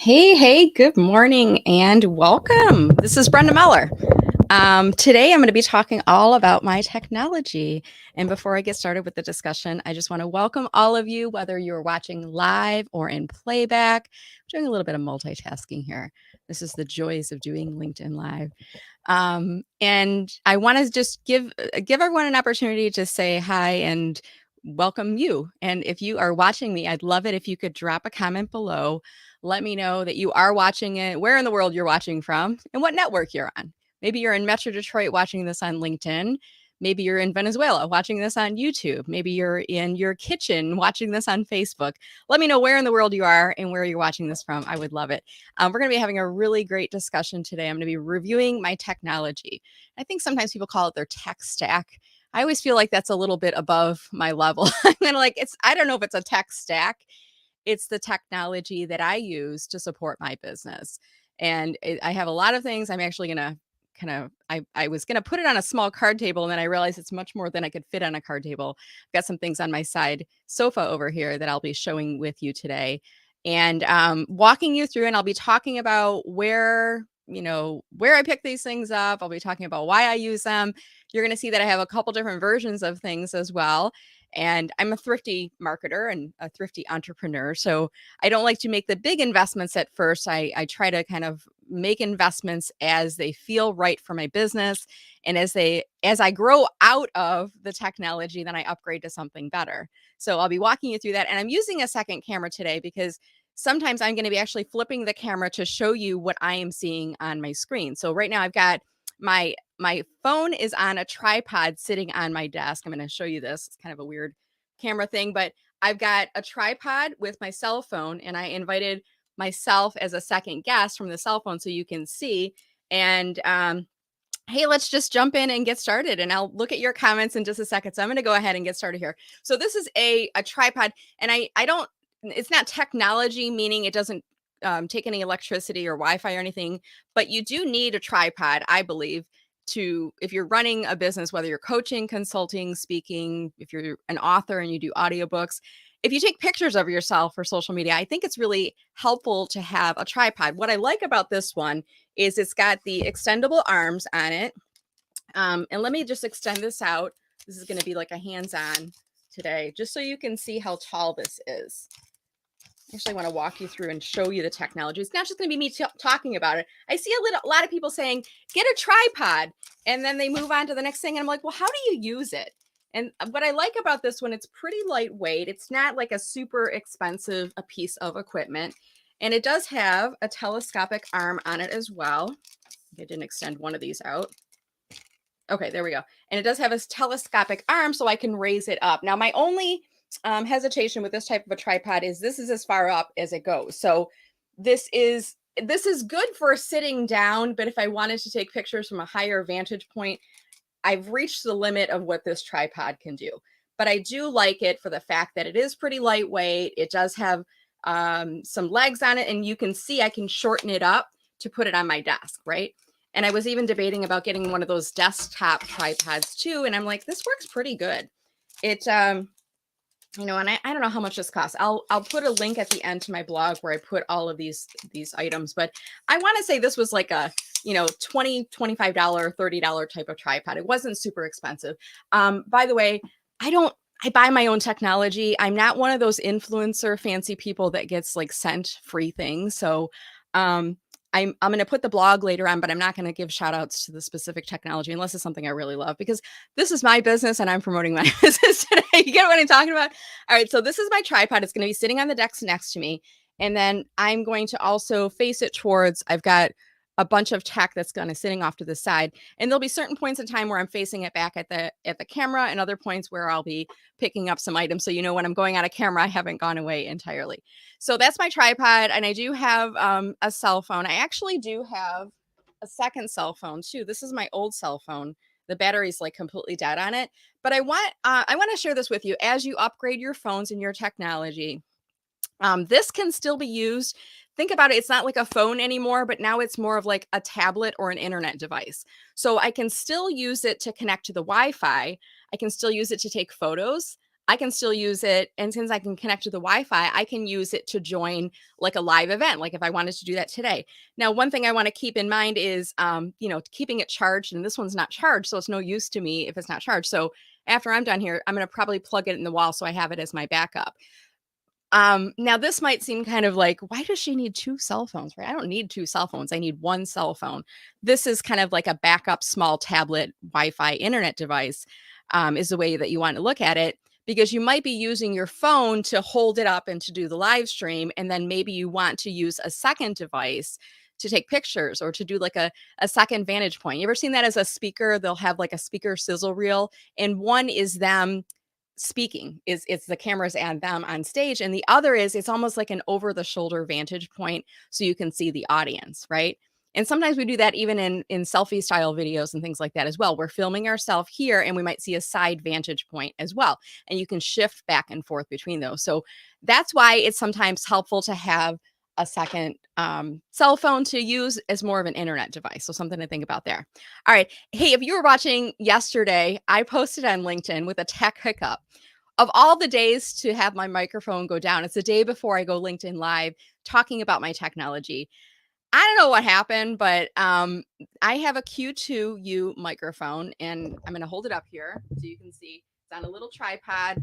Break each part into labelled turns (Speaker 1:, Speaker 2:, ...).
Speaker 1: Hey, good morning and welcome. This is Brenda Meller. Today I'm going to be talking all about my technology. And before I get started with the discussion, I just want to welcome all of you, whether you're watching live or in playback. I'm doing a little bit of multitasking here. This is the joys of doing LinkedIn Live. And I want to just give everyone an opportunity to say hi and welcome you. And if you are watching me, I'd love it if you could drop a comment below. Let me know that you are watching it, where in the world you're watching from, and what network you're on. Maybe you're in Metro Detroit watching this on LinkedIn. Maybe you're in Venezuela watching this on YouTube. Maybe you're in your kitchen watching this on Facebook. Let me know where in the world you are and where you're watching this from. I would love it. We're going to be having a really great discussion today. I'm going to be reviewing my technology. I think sometimes people call it their tech stack. I always feel like that's a little bit above my level. I'm kind of like, I don't know if it's a tech stack. It's the technology that I use to support my business. And I have a lot of things. I'm actually going to I was going to put it on a small card table, and then I realized it's much more than I could fit on a card table. I've got some things on my side sofa over here that I'll be showing with you today and walking you through, and I'll be talking about where I pick these things up. I'll be talking about why I use them. You're going to see that I have a couple different versions of things as well. And I'm a thrifty marketer and a thrifty entrepreneur. So I don't like to make the big investments at first. I try to kind of make investments as they feel right for my business. And as I grow out of the technology, then I upgrade to something better. So I'll be walking you through that. And I'm using a second camera today because sometimes I'm going to be actually flipping the camera to show you what I am seeing on my screen. So right now I've got my phone is on a tripod sitting on my desk. I'm going to show you this. It's kind of a weird camera thing, but I've got a tripod with my cell phone, and I invited myself as a second guest from the cell phone so you can see. And hey, let's just jump in and get started, and I'll look at your comments in just a second. So I'm going to go ahead and get started here. So this is a tripod, and I don't, it's not technology, meaning it doesn't take any electricity or Wi-Fi or anything, but you do need a tripod, I believe, if you're running a business, whether you're coaching, consulting, speaking, if you're an author and you do audiobooks, if you take pictures of yourself for social media, I think it's really helpful to have a tripod. What I like about this one is it's got the extendable arms on it. And let me just extend this out. This is going to be like a hands-on today, just so you can see how tall this is. Actually, I want to walk you through and show you the technology. It's not just going to be me talking about it. I see a lot of people saying, get a tripod, and then they move on to the next thing. And I'm like, well, how do you use it? And what I like about this one, it's pretty lightweight. It's not like a super expensive a piece of equipment. And it does have a telescopic arm on it as well. I didn't extend one of these out. Okay, there we go. And it does have a telescopic arm, so I can raise it up. Now, my only hesitation with this type of a tripod is this is as far up as it goes. So this is good for sitting down, but if I wanted to take pictures from a higher vantage point, I've reached the limit of what this tripod can do. But I do like it for the fact that it is pretty lightweight. It does have some legs on it, and you can see I can shorten it up to put it on my desk, right? And I was even debating about getting one of those desktop tripods too. And I'm like, this works pretty good. It and I don't know how much this costs. I'll put a link at the end to my blog where I put all of these items, but I want to say this was like a $20, $25, $30 type of tripod. It wasn't super expensive. By the way, I buy my own technology. I'm not one of those influencer fancy people that gets like sent free things. So I'm going to put the blog later on, but I'm not going to give shout outs to the specific technology unless it's something I really love, because this is my business and I'm promoting my business today. You get what I'm talking about? All right. So this is my tripod. It's going to be sitting on the desk next to me. And then I'm going to also face it towards, I've got a bunch of tech that's kind of sitting off to the side. And there'll be certain points in time where I'm facing it back at the camera, and other points where I'll be picking up some items. So, when I'm going out of camera, I haven't gone away entirely. So that's my tripod. And I do have a cell phone. I actually do have a second cell phone too. This is my old cell phone. The battery's like completely dead on it. But I want to share this with you. As you upgrade your phones and your technology, this can still be used. Think about it. It's not like a phone anymore, but now it's more of like a tablet or an internet device. So I can still use it to connect to the Wi-Fi. I can still use it to take photos. I can still use it. And since I can connect to the Wi-Fi, I can use it to join like a live event, like if I wanted to do that today. Now, one thing I want to keep in mind is, keeping it charged. And this one's not charged, so it's no use to me if it's not charged. So after I'm done here, I'm going to probably plug it in the wall so I have it as my backup. Now this might seem kind of like, why does she need two cell phones, right? I don't need two cell phones. I need one cell phone. This is kind of like a backup small tablet Wi-Fi internet device, is the way that you want to look at it, because you might be using your phone to hold it up and to do the live stream. And then maybe you want to use a second device to take pictures or to do like a second vantage point. You ever seen that as a speaker? They'll have like a speaker sizzle reel, and one is them speaking, is it's the cameras and them on stage, and the other is it's almost like an over the shoulder vantage point so you can see the audience, right? And sometimes we do that even in selfie style videos and things like that as well. We're filming ourselves here and we might see a side vantage point as well, and you can shift back and forth between those. So that's why it's sometimes helpful to have a second cell phone to use as more of an internet device. So something to think about there. All right. Hey, if you were watching yesterday, I posted on LinkedIn with a tech hiccup. Of all the days to have my microphone go down, it's the day before I go LinkedIn Live talking about my technology. I don't know what happened, but I have a Q2U microphone, and I'm going to hold it up here so you can see. It's on a little tripod,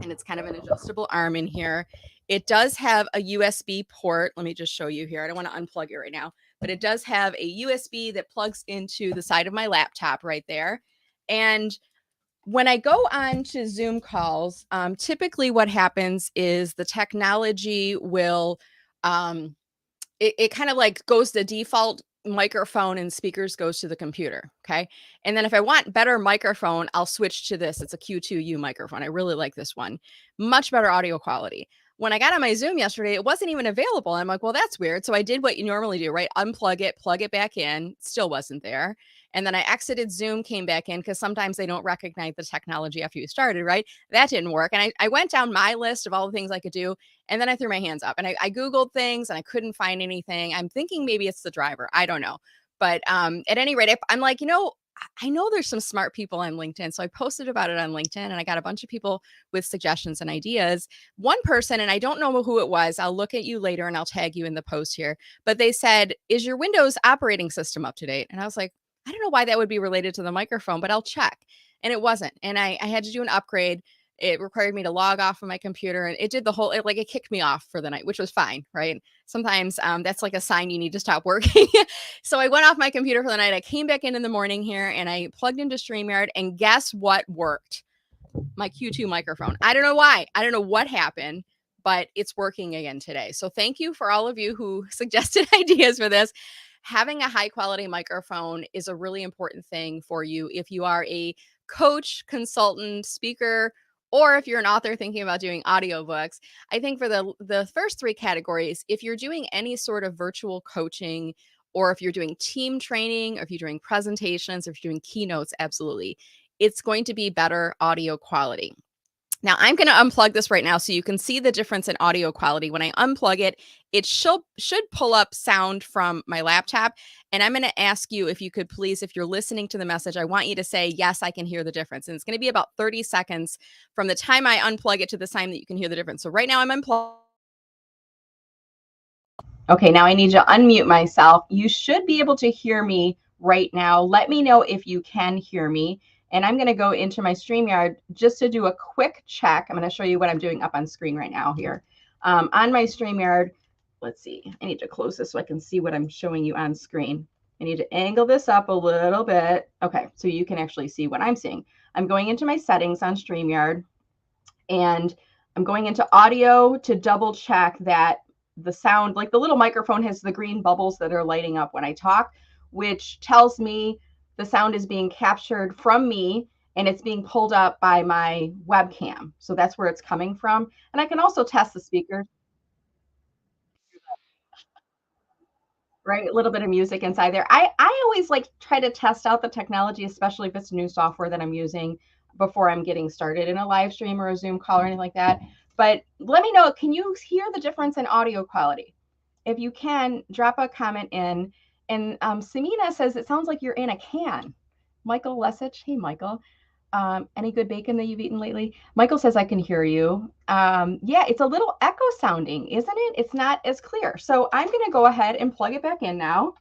Speaker 1: and it's kind of an adjustable arm in here. It does have a USB port. Let me just show you here. I don't want to unplug it right now, but it does have a USB that plugs into the side of my laptop right there. And when I go on to Zoom calls, typically what happens is the technology will, it kind of like goes the default microphone and speakers goes to the computer. Okay. And then if I want better microphone, I'll switch to this. It's a Q2U microphone. I really like this one. Much better audio quality. When I got on my Zoom yesterday, it wasn't even available. I'm like, well, that's weird. So I did what you normally do, right? Unplug it, plug it back in, still wasn't there. And then I exited Zoom, came back in, because sometimes they don't recognize the technology after you started, right? That didn't work. And I went down my list of all the things I could do. And then I threw my hands up and I Googled things and I couldn't find anything. I'm thinking maybe it's the driver. I don't know. But at any rate, I'm like, I know there's some smart people on LinkedIn. So I posted about it on LinkedIn and I got a bunch of people with suggestions and ideas. One person, and I don't know who it was, I'll look at you later and I'll tag you in the post here, but they said, is your Windows operating system up to date? And I was like, I don't know why that would be related to the microphone, but I'll check. And it wasn't. And I had to do an upgrade. It required me to log off of my computer, and it did the whole, it kicked me off for the night, which was fine, right? Sometimes that's like a sign you need to stop working. So I went off my computer for the night. I came back in the morning here and I plugged into StreamYard, and guess what worked? My Q2 microphone. I don't know why. I don't know what happened, but it's working again today. So thank you for all of you who suggested ideas for this. Having a high quality microphone is a really important thing for you if you are a coach, consultant, speaker, or if you're an author thinking about doing audiobooks. I think for the first three categories, if you're doing any sort of virtual coaching, or if you're doing team training, or if you're doing presentations, or if you're doing keynotes, absolutely, it's going to be better audio quality. Now I'm going to unplug this right now so you can see the difference in audio quality. When I unplug it, it should pull up sound from my laptop. And I'm going to ask you if you could please, if you're listening to the message, I want you to say, yes, I can hear the difference. And it's going to be about 30 seconds from the time I unplug it to the time that you can hear the difference. So right now I'm unplugged. Okay, now I need to unmute myself. You should be able to hear me right now. Let me know if you can hear me. And I'm going to go into my StreamYard just to do a quick check. I'm going to show you what I'm doing up on screen right now here. On my StreamYard, let's see. I need to close this so I can see what I'm showing you on screen. I need to angle this up a little bit. Okay, so you can actually see what I'm seeing. I'm going into my settings on StreamYard, and I'm going into audio to double check that the sound, like the little microphone has the green bubbles that are lighting up when I talk, which tells me the sound is being captured from me and it's being pulled up by my webcam. So that's where it's coming from. And I can also test the speakers, right? A little bit of music inside there. I always like try to test out the technology, especially if it's new software that I'm using before I'm getting started in a live stream or a Zoom call or anything like that. But let me know, can you hear the difference in audio quality? If you can, drop a comment in. And Samina says, it sounds like you're in a can. Michael Lesich, hey, Michael. Any good bacon that you've eaten lately? Michael says I can hear you. Yeah, it's a little echo sounding, isn't it? It's not as clear. So I'm going to go ahead and plug it back in now.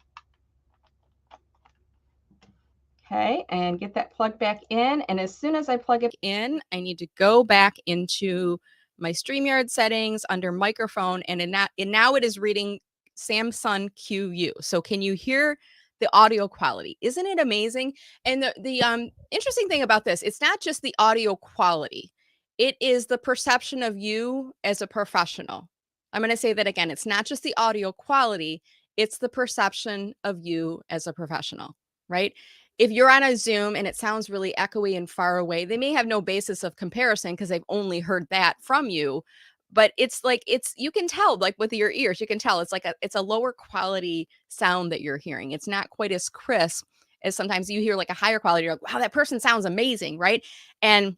Speaker 1: Okay, and get that plugged back in. And as soon as I plug it in, I need to go back into my StreamYard settings under microphone, and now it is reading Samsung QU. So can you hear the audio quality? Isn't it amazing? And the interesting thing about this, it's not just the audio quality, it is the perception of you as a professional. I'm going to say that again. It's not just the audio quality, it's the perception of you as a professional, right? If you're on a Zoom and it sounds really echoey and far away, they may have no basis of comparison because they've only heard that from you. But it's like you can tell, like with your ears, you can tell it's a lower quality sound that you're hearing. It's not quite as crisp as sometimes you hear like a higher quality. You're like, wow, that person sounds amazing, right? And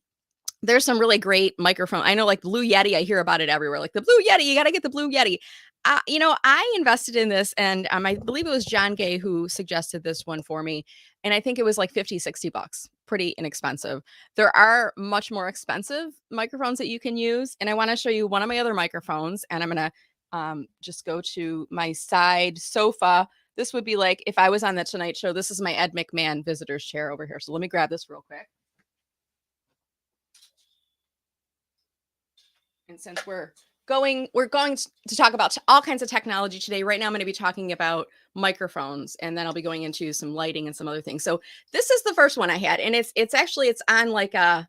Speaker 1: there's some really great microphone. I know like Blue Yeti, I hear about it everywhere. Like the Blue Yeti, you got to get the Blue Yeti. I invested in this, and I believe it was John Gay who suggested this one for me. And I think it was like 50, 60 bucks, pretty inexpensive. There are much more expensive microphones that you can use. And I want to show you one of my other microphones, and I'm going to just go to my side sofa. This would be like if I was on the Tonight Show. This is my Ed McMahon visitor's chair over here. So let me grab this real quick. And since we're going to talk about all kinds of technology today, right now I'm going to be talking about microphones, and then I'll be going into some lighting and some other things. So this is the first one I had, and it's on like a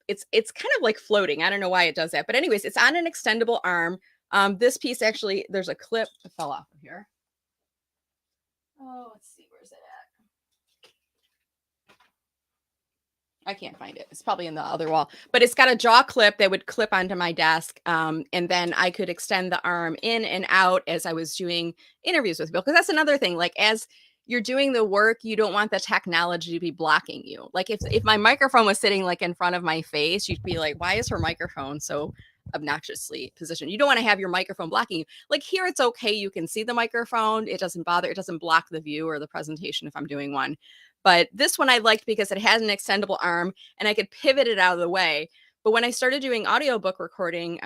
Speaker 1: it's kind of like floating. I don't know why it does that, but anyways, it's on an extendable arm. This piece actually, there's a clip that fell off of here. Oh, let's see, where's it at? I can't find it. It's probably in the other wall, but it's got a jaw clip that would clip onto my desk. And then I could extend the arm in and out as I was doing interviews with people. Cause that's another thing. Like as you're doing the work, you don't want the technology to be blocking you. Like if my microphone was sitting like in front of my face, you'd be like, why is her microphone so obnoxiously positioned? You don't want to have your microphone blocking you. Like here, it's okay. You can see the microphone. It doesn't bother. It doesn't block the view or the presentation if I'm doing one. But this one I liked because it has an extendable arm and I could pivot it out of the way. But when I started doing audiobook recording,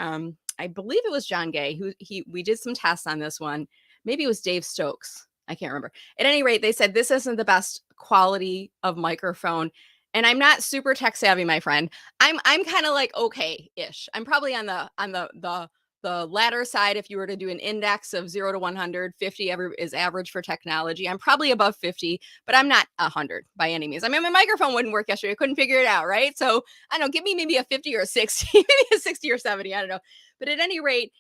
Speaker 1: I believe it was John Gay we did some tests on this one. Maybe it was Dave Stokes. I can't remember. At any rate, they said this isn't the best quality of microphone. And I'm not super tech savvy, my friend. I'm kind of like okay-ish. I'm probably on the latter side. If you were to do an index of 0 to 100, 50 is average for technology. I'm probably above 50, but I'm not 100 by any means. I mean, my microphone wouldn't work yesterday. I couldn't figure it out, right? So I don't know, give me maybe a 50 or a 60, maybe a 60 or 70. I don't know. But at any rate,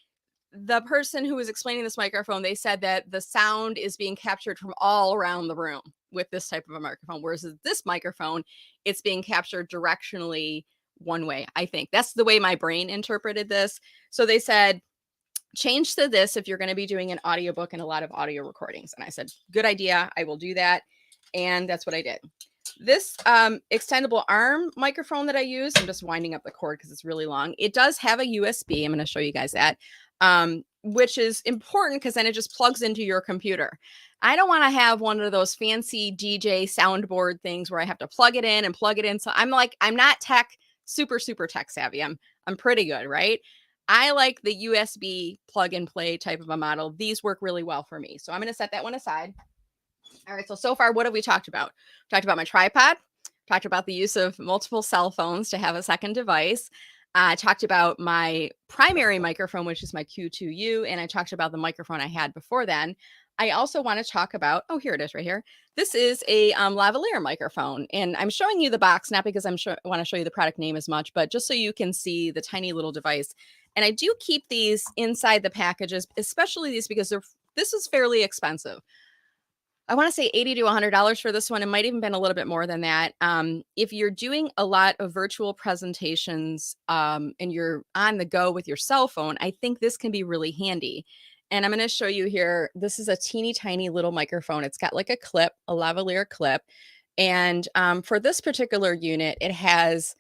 Speaker 1: the person who was explaining this microphone, they said that the sound is being captured from all around the room with this type of a microphone. Whereas this microphone, it's being captured directionally one way. I think that's the way my brain interpreted this. So they said, change to this if you're going to be doing an audiobook and a lot of audio recordings. And I said, good idea. I will do that. And that's what I did. This extendable arm microphone that I use, I'm just winding up the cord because it's really long. It does have a USB. I'm going to show you guys that, which is important because then it just plugs into your computer. I don't want to have one of those fancy DJ soundboard things where I have to plug it in and plug it in. So I'm not super tech savvy. I'm pretty good, right? I like the USB plug and play type of a model. These work really well for me. So I'm going to set that one aside. All right. So far, what have we talked about? We talked about my tripod, talked about the use of multiple cell phones to have a second device. I talked about my primary microphone, which is my Q2U, and I talked about the microphone I had before then. I also want to talk about, oh, here it is right here. This is a lavalier microphone, and I'm showing you the box, not because I want to show you the product name as much, but just so you can see the tiny little device. And I do keep these inside the packages, especially these because this is fairly expensive. I want to say $80 to $100 for this one. It might even been a little bit more than that. If you're doing a lot of virtual presentations and you're on the go with your cell phone, I think this can be really handy. And I'm going to show you here. This is a teeny tiny little microphone. It's got like a clip, a lavalier clip. And for this particular unit, it has,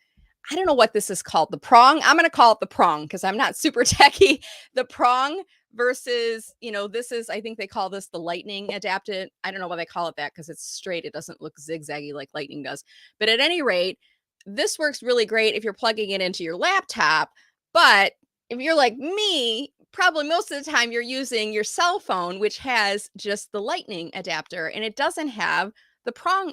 Speaker 1: I don't know what this is called, the prong. I'm going to call it the prong because I'm not super techie. The prong versus, this is, I think they call this the lightning adapted. I don't know why they call it that because it's straight. It doesn't look zigzaggy like lightning does. But at any rate, this works really great if you're plugging it into your laptop, but if you're like me, probably most of the time you're using your cell phone, which has just the lightning adapter, and it doesn't have the prong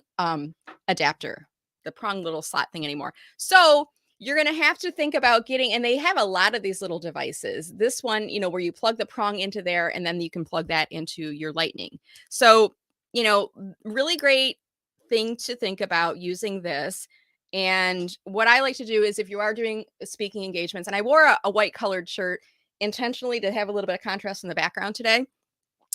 Speaker 1: adapter, the prong little slot thing anymore. So you're going to have to think about getting, and they have a lot of these little devices. This one, you know, where you plug the prong into there and then you can plug that into your lightning. So, you know, really great thing to think about using this. And what I like to do is if you are doing speaking engagements, and I wore a white colored shirt intentionally to have a little bit of contrast in the background today.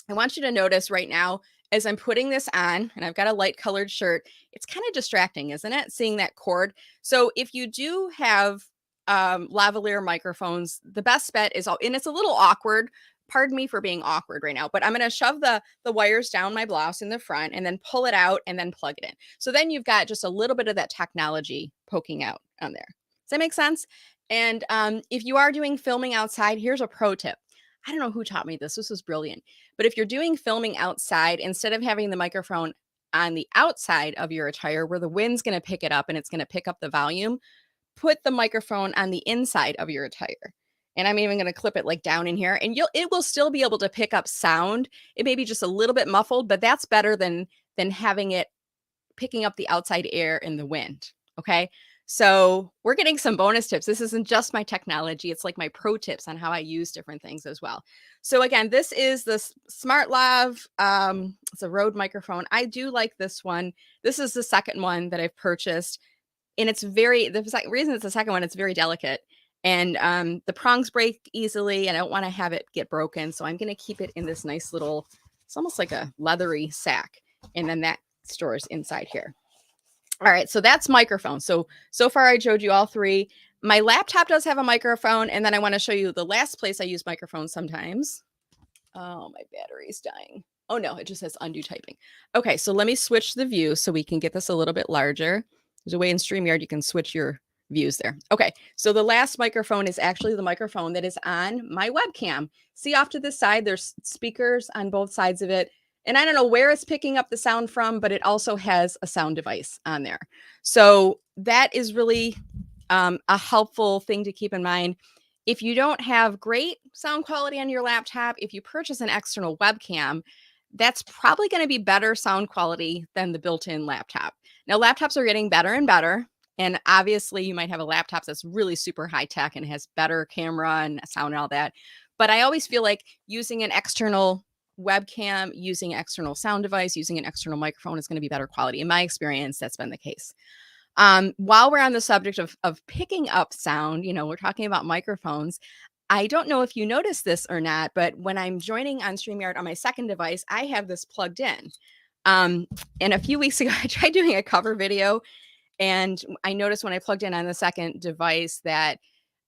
Speaker 1: I want you to notice right now as I'm putting this on, and I've got a light colored shirt, it's kind of distracting, isn't it? Seeing that cord. So if you do have lavalier microphones, the best bet is, and it's a little awkward. Pardon me for being awkward right now, but I'm going to shove the wires down my blouse in the front and then pull it out and then plug it in. So then you've got just a little bit of that technology poking out on there. Does that make sense? And if you are doing filming outside, here's a pro tip. I don't know who taught me this. This was brilliant. But if you're doing filming outside, instead of having the microphone on the outside of your attire where the wind's going to pick it up and it's going to pick up the volume, put the microphone on the inside of your attire. And I'm even going to clip it like down in here, and it will still be able to pick up sound. It may be just a little bit muffled, but that's better than having it picking up the outside air in the wind. Okay. So we're getting some bonus tips. This isn't just my technology. It's like my pro tips on how I use different things as well. So again, this is the Smart Lav. It's a Rode microphone. I do like this one. This is the second one that I've purchased. And it's the reason it's the second one, it's very delicate. And the prongs break easily and I don't want to have it get broken. So I'm going to keep it in this nice little, it's almost like a leathery sack. And then that stores inside here. All right, so that's microphone. So far I showed you all three. My laptop does have a microphone, and then I want to show you the last place I use microphones sometimes. Oh, my battery's dying. Oh no, it just says undo typing. Okay, so let me switch the view so we can get this a little bit larger. There's a way in StreamYard you can switch your views there. Okay, so the last microphone is actually the microphone that is on my webcam. See off to the side, there's speakers on both sides of it. And I don't know where it's picking up the sound from, but it also has a sound device on there. So that is really a helpful thing to keep in mind. If you don't have great sound quality on your laptop, if you purchase an external webcam, that's probably going to be better sound quality than the built-in laptop. Now, laptops are getting better and better. And obviously, you might have a laptop that's really super high tech and has better camera and sound and all that. But I always feel like using an external webcam, using an external sound device, using an external microphone is going to be better quality. In my experience, that's been the case. While we're on the subject of picking up sound, you know, we're talking about microphones. I don't know if you noticed this or not, but when I'm joining on StreamYard on my second device, I have this plugged in. And a few weeks ago, I tried doing a cover video, and I noticed when I plugged in on the second device that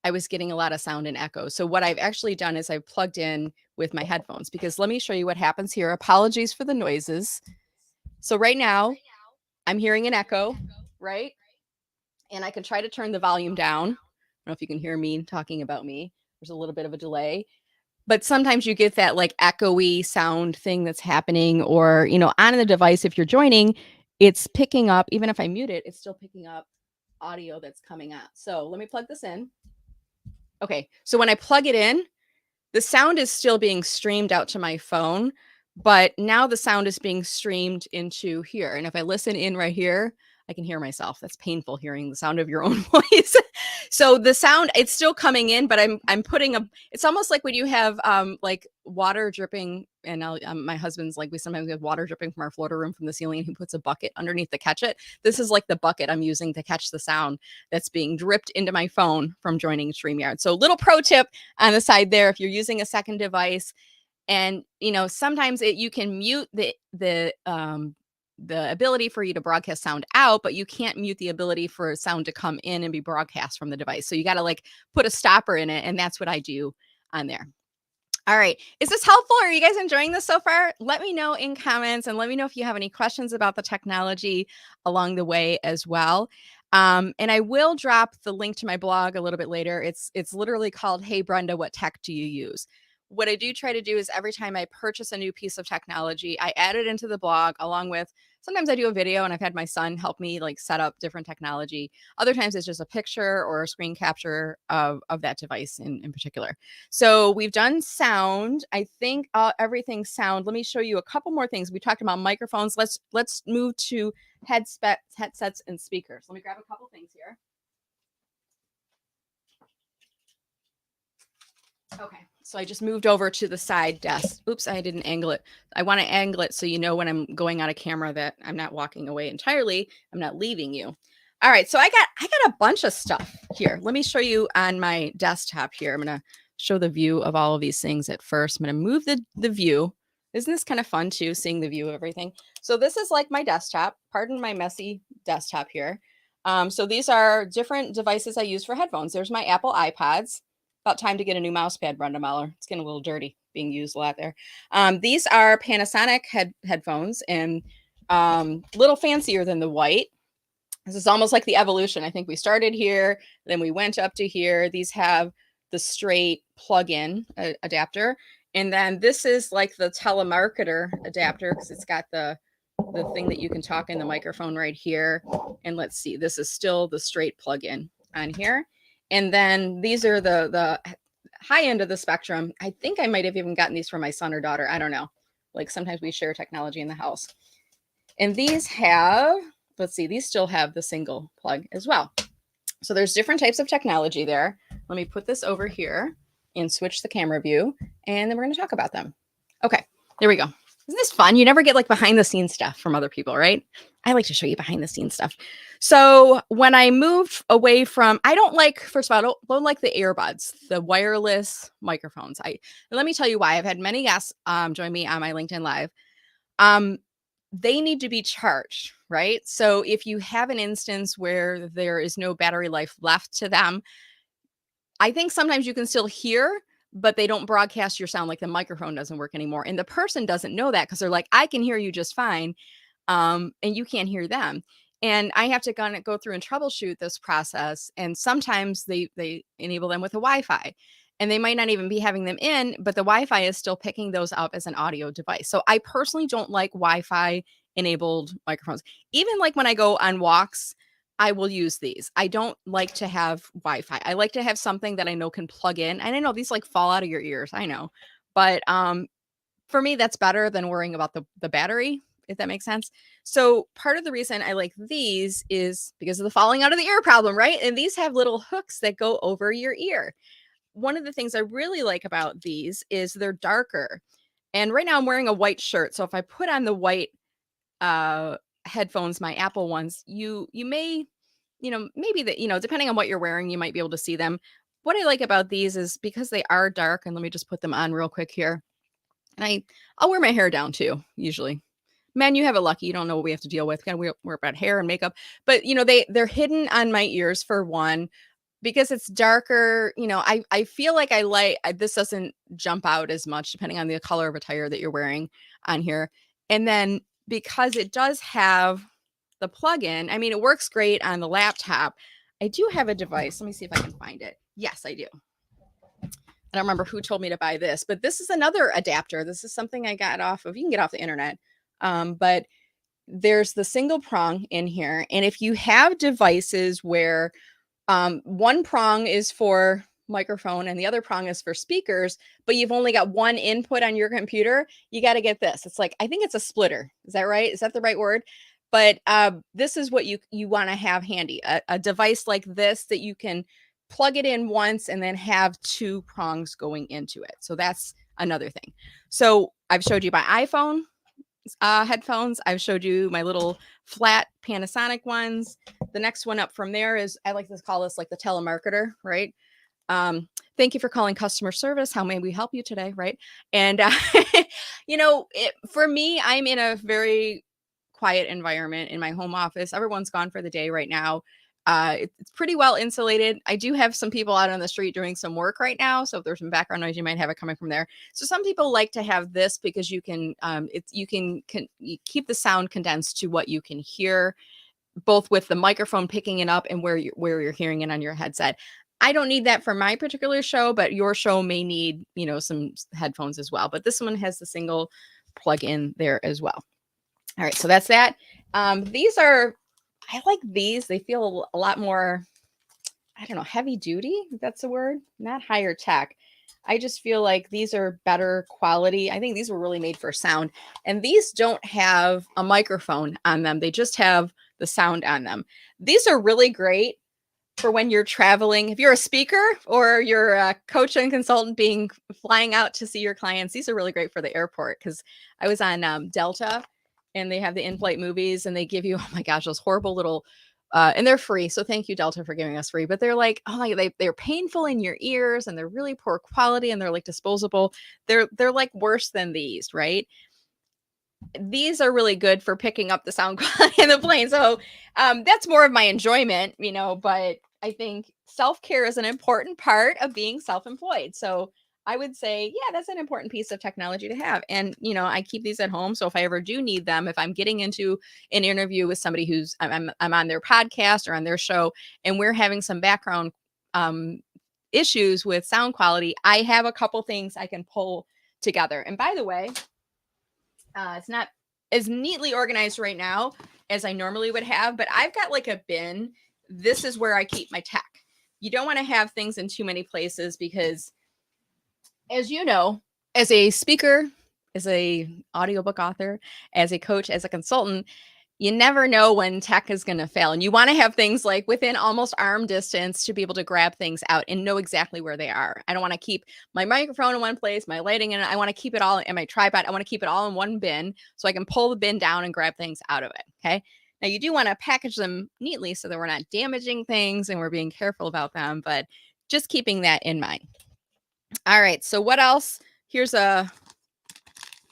Speaker 1: I was getting a lot of sound and echo. So what I've actually done is I've plugged in with my headphones, because let me show you what happens here. Apologies for the noises. So right now I'm hearing an echo, right? And I can try to turn the volume down. I don't know if you can hear me talking about me. There's a little bit of a delay, but sometimes you get that like echoey sound thing that's happening, or, you know, on the device, if you're joining, it's picking up, even if I mute it, it's still picking up audio that's coming out. So let me plug this in. Okay, so when I plug it in, the sound is still being streamed out to my phone, but now the sound is being streamed into here. And if I listen in right here, I can hear myself. That's painful, hearing the sound of your own voice. So the sound, it's still coming in, but I'm putting it's almost like when you have like water dripping, and my husband's like, we sometimes have water dripping from our floater room from the ceiling, and he puts a bucket underneath to catch it. This is like the bucket I'm using to catch the sound that's being dripped into my phone from joining StreamYard. So little pro tip on the side there, if you're using a second device, and, you know, sometimes you can mute the ability for you to broadcast sound out, but you can't mute the ability for sound to come in and be broadcast from the device. So you got to like put a stopper in it. And that's what I do on there. All right. Is this helpful? Are you guys enjoying this so far? Let me know in comments, and let me know if you have any questions about the technology along the way as well. And I will drop the link to my blog a little bit later. It's literally called, Hey Brenda, what tech do you use? What I do try to do is every time I purchase a new piece of technology, I add it into the blog along with sometimes I do a video and I've had my son help me like set up different technology. Other times it's just a picture or a screen capture of that device in particular. So we've done sound. I think everything's sound. Let me show you a couple more things. We talked about microphones. Let's move to headsets and speakers. Let me grab a couple things here. Okay, so I just moved over to the side desk. Oops, I didn't angle it. I want to angle it so you know when I'm going on a camera that I'm not walking away entirely. I'm not leaving you. All right, so I got a bunch of stuff here. Let me show you on my desktop here. I'm gonna show the view of all of these things at first. I'm gonna move the view. Isn't this kind of fun too, seeing the view of everything? So this is like my desktop. Pardon my messy desktop here. So these are different devices I use for headphones. There's my Apple iPods. About time to get a new mouse pad, Brenda Meller. It's getting a little dirty being used a lot there. These are Panasonic headphones and little fancier than the white. This is almost like the evolution. I think we started here, then we went up to here. These have the straight plug-in adapter. And then this is like the telemarketer adapter because it's got the thing that you can talk in the microphone right here. And let's see, this is still the straight plug-in on here. And then these are the high end of the spectrum. I think I might have even gotten these from my son or daughter. I don't know. Like sometimes we share technology in the house. And these have, let's see, these still have the single plug as well. So there's different types of technology there. Let me put this over here and switch the camera view. And then we're going to talk about them. Okay, there we go. Isn't this fun? You never get like behind the scenes stuff from other people, right? I like to show you behind the scenes stuff. So when I moved away from, I don't like, first of all, I don't like the earbuds, the wireless microphones. Let me tell you why. I've had many guests join me on my LinkedIn Live. They need to be charged, right? So if you have an instance where there is no battery life left to them, I think sometimes you can still hear, but they don't broadcast your sound, like the microphone doesn't work anymore. And the person doesn't know that because they're like, I can hear you just fine. And you can't hear them. And I have to go through and troubleshoot this process. And sometimes they enable them with a Wi-Fi. And they might not even be having them in, but the Wi-Fi is still picking those up as an audio device. So I personally don't like Wi-Fi enabled microphones. Even like when I go on walks, I will use these. I don't like to have Wi-Fi. I like to have something that I know can plug in. And I know these like fall out of your ears. I know. But for me, that's better than worrying about the battery, if that makes sense. So part of the reason I like these is because of the falling out of the ear problem, right? And these have little hooks that go over your ear. One of the things I really like about these is they're darker. And right now I'm wearing a white shirt. So if I put on the white headphones, my Apple ones, you may, maybe that, depending on what you're wearing, you might be able to see them. What I like about these is because they are dark, and let me just put them on real quick here. And I'll wear my hair down too, usually. Men, you have it lucky. You don't know what we have to deal with. Kind of we're about hair and makeup, but they're hidden on my ears for one, because it's darker. I feel like this doesn't jump out as much depending on the color of attire that you're wearing on here. And then because it does have the plug-in, I mean, it works great on the laptop. I do have a device. Let me see if I can find it. Yes, I do. I don't remember who told me to buy this, but this is another adapter. This is something I got off of, you can get off the internet. But there's the single prong in here. And if you have devices where one prong is for microphone and the other prong is for speakers, but you've only got one input on your computer, you got to get this. It's like, I think it's a splitter. Is that right? Is that the right word? But this is what you want to have handy, a device like this that you can plug it in once and then have two prongs going into it. So that's another thing. So I've showed you my iPhone headphones. I've showed you my little flat Panasonic ones. The next one up from there is, I like to call this like the telemarketer, right? Thank you for calling customer service. How may we help you today, right? And, for me, I'm in a very quiet environment in my home office. Everyone's gone for the day right now. It's pretty well insulated. I do have some people out on the street doing some work right now. So if there's some background noise, you might have it coming from there. So some people like to have this because you can you keep the sound condensed to what you can hear, both with the microphone picking it up and where you're hearing it on your headset. I don't need that for my particular show, but your show may need, some headphones as well. But this one has the single plug in there as well. All right, so that's that. These are, I like these. They feel a lot more, I don't know, heavy duty, if that's a word, not higher tech. I just feel like these are better quality. I think these were really made for sound. And these don't have a microphone on them. They just have the sound on them. These are really great for when you're traveling. If you're a speaker or you're a coach and consultant flying out to see your clients, these are really great for the airport. Because I was on Delta, and they have the in-flight movies, and they give you, oh my gosh, those horrible little and they're free. So thank you, Delta, for giving us free. But they're like, oh my, they're painful in your ears, and they're really poor quality, and they're like disposable. They're like worse than these, right? These are really good for picking up the sound quality in the plane. So that's more of my enjoyment, but I think self-care is an important part of being self-employed. So I would say, yeah, that's an important piece of technology to have. And, I keep these at home. So if I ever do need them, if I'm getting into an interview with somebody who's, I'm on their podcast or on their show, and we're having some background issues with sound quality, I have a couple things I can pull together. And by the way, it's not as neatly organized right now as I normally would have, but I've got like a bin. This is where I keep my tech. You don't want to have things in too many places because, as you know, as a speaker, as a audiobook author, as a coach, as a consultant, you never know when tech is going to fail. And you want to have things like within almost arm distance to be able to grab things out and know exactly where they are. I don't want to keep my microphone in one place, my lighting in it. I want to keep it all in my tripod. I want to keep it all in one bin so I can pull the bin down and grab things out of it. Okay. Now you do want to package them neatly so that we're not damaging things and we're being careful about them, but just keeping that in mind. All right. So what else?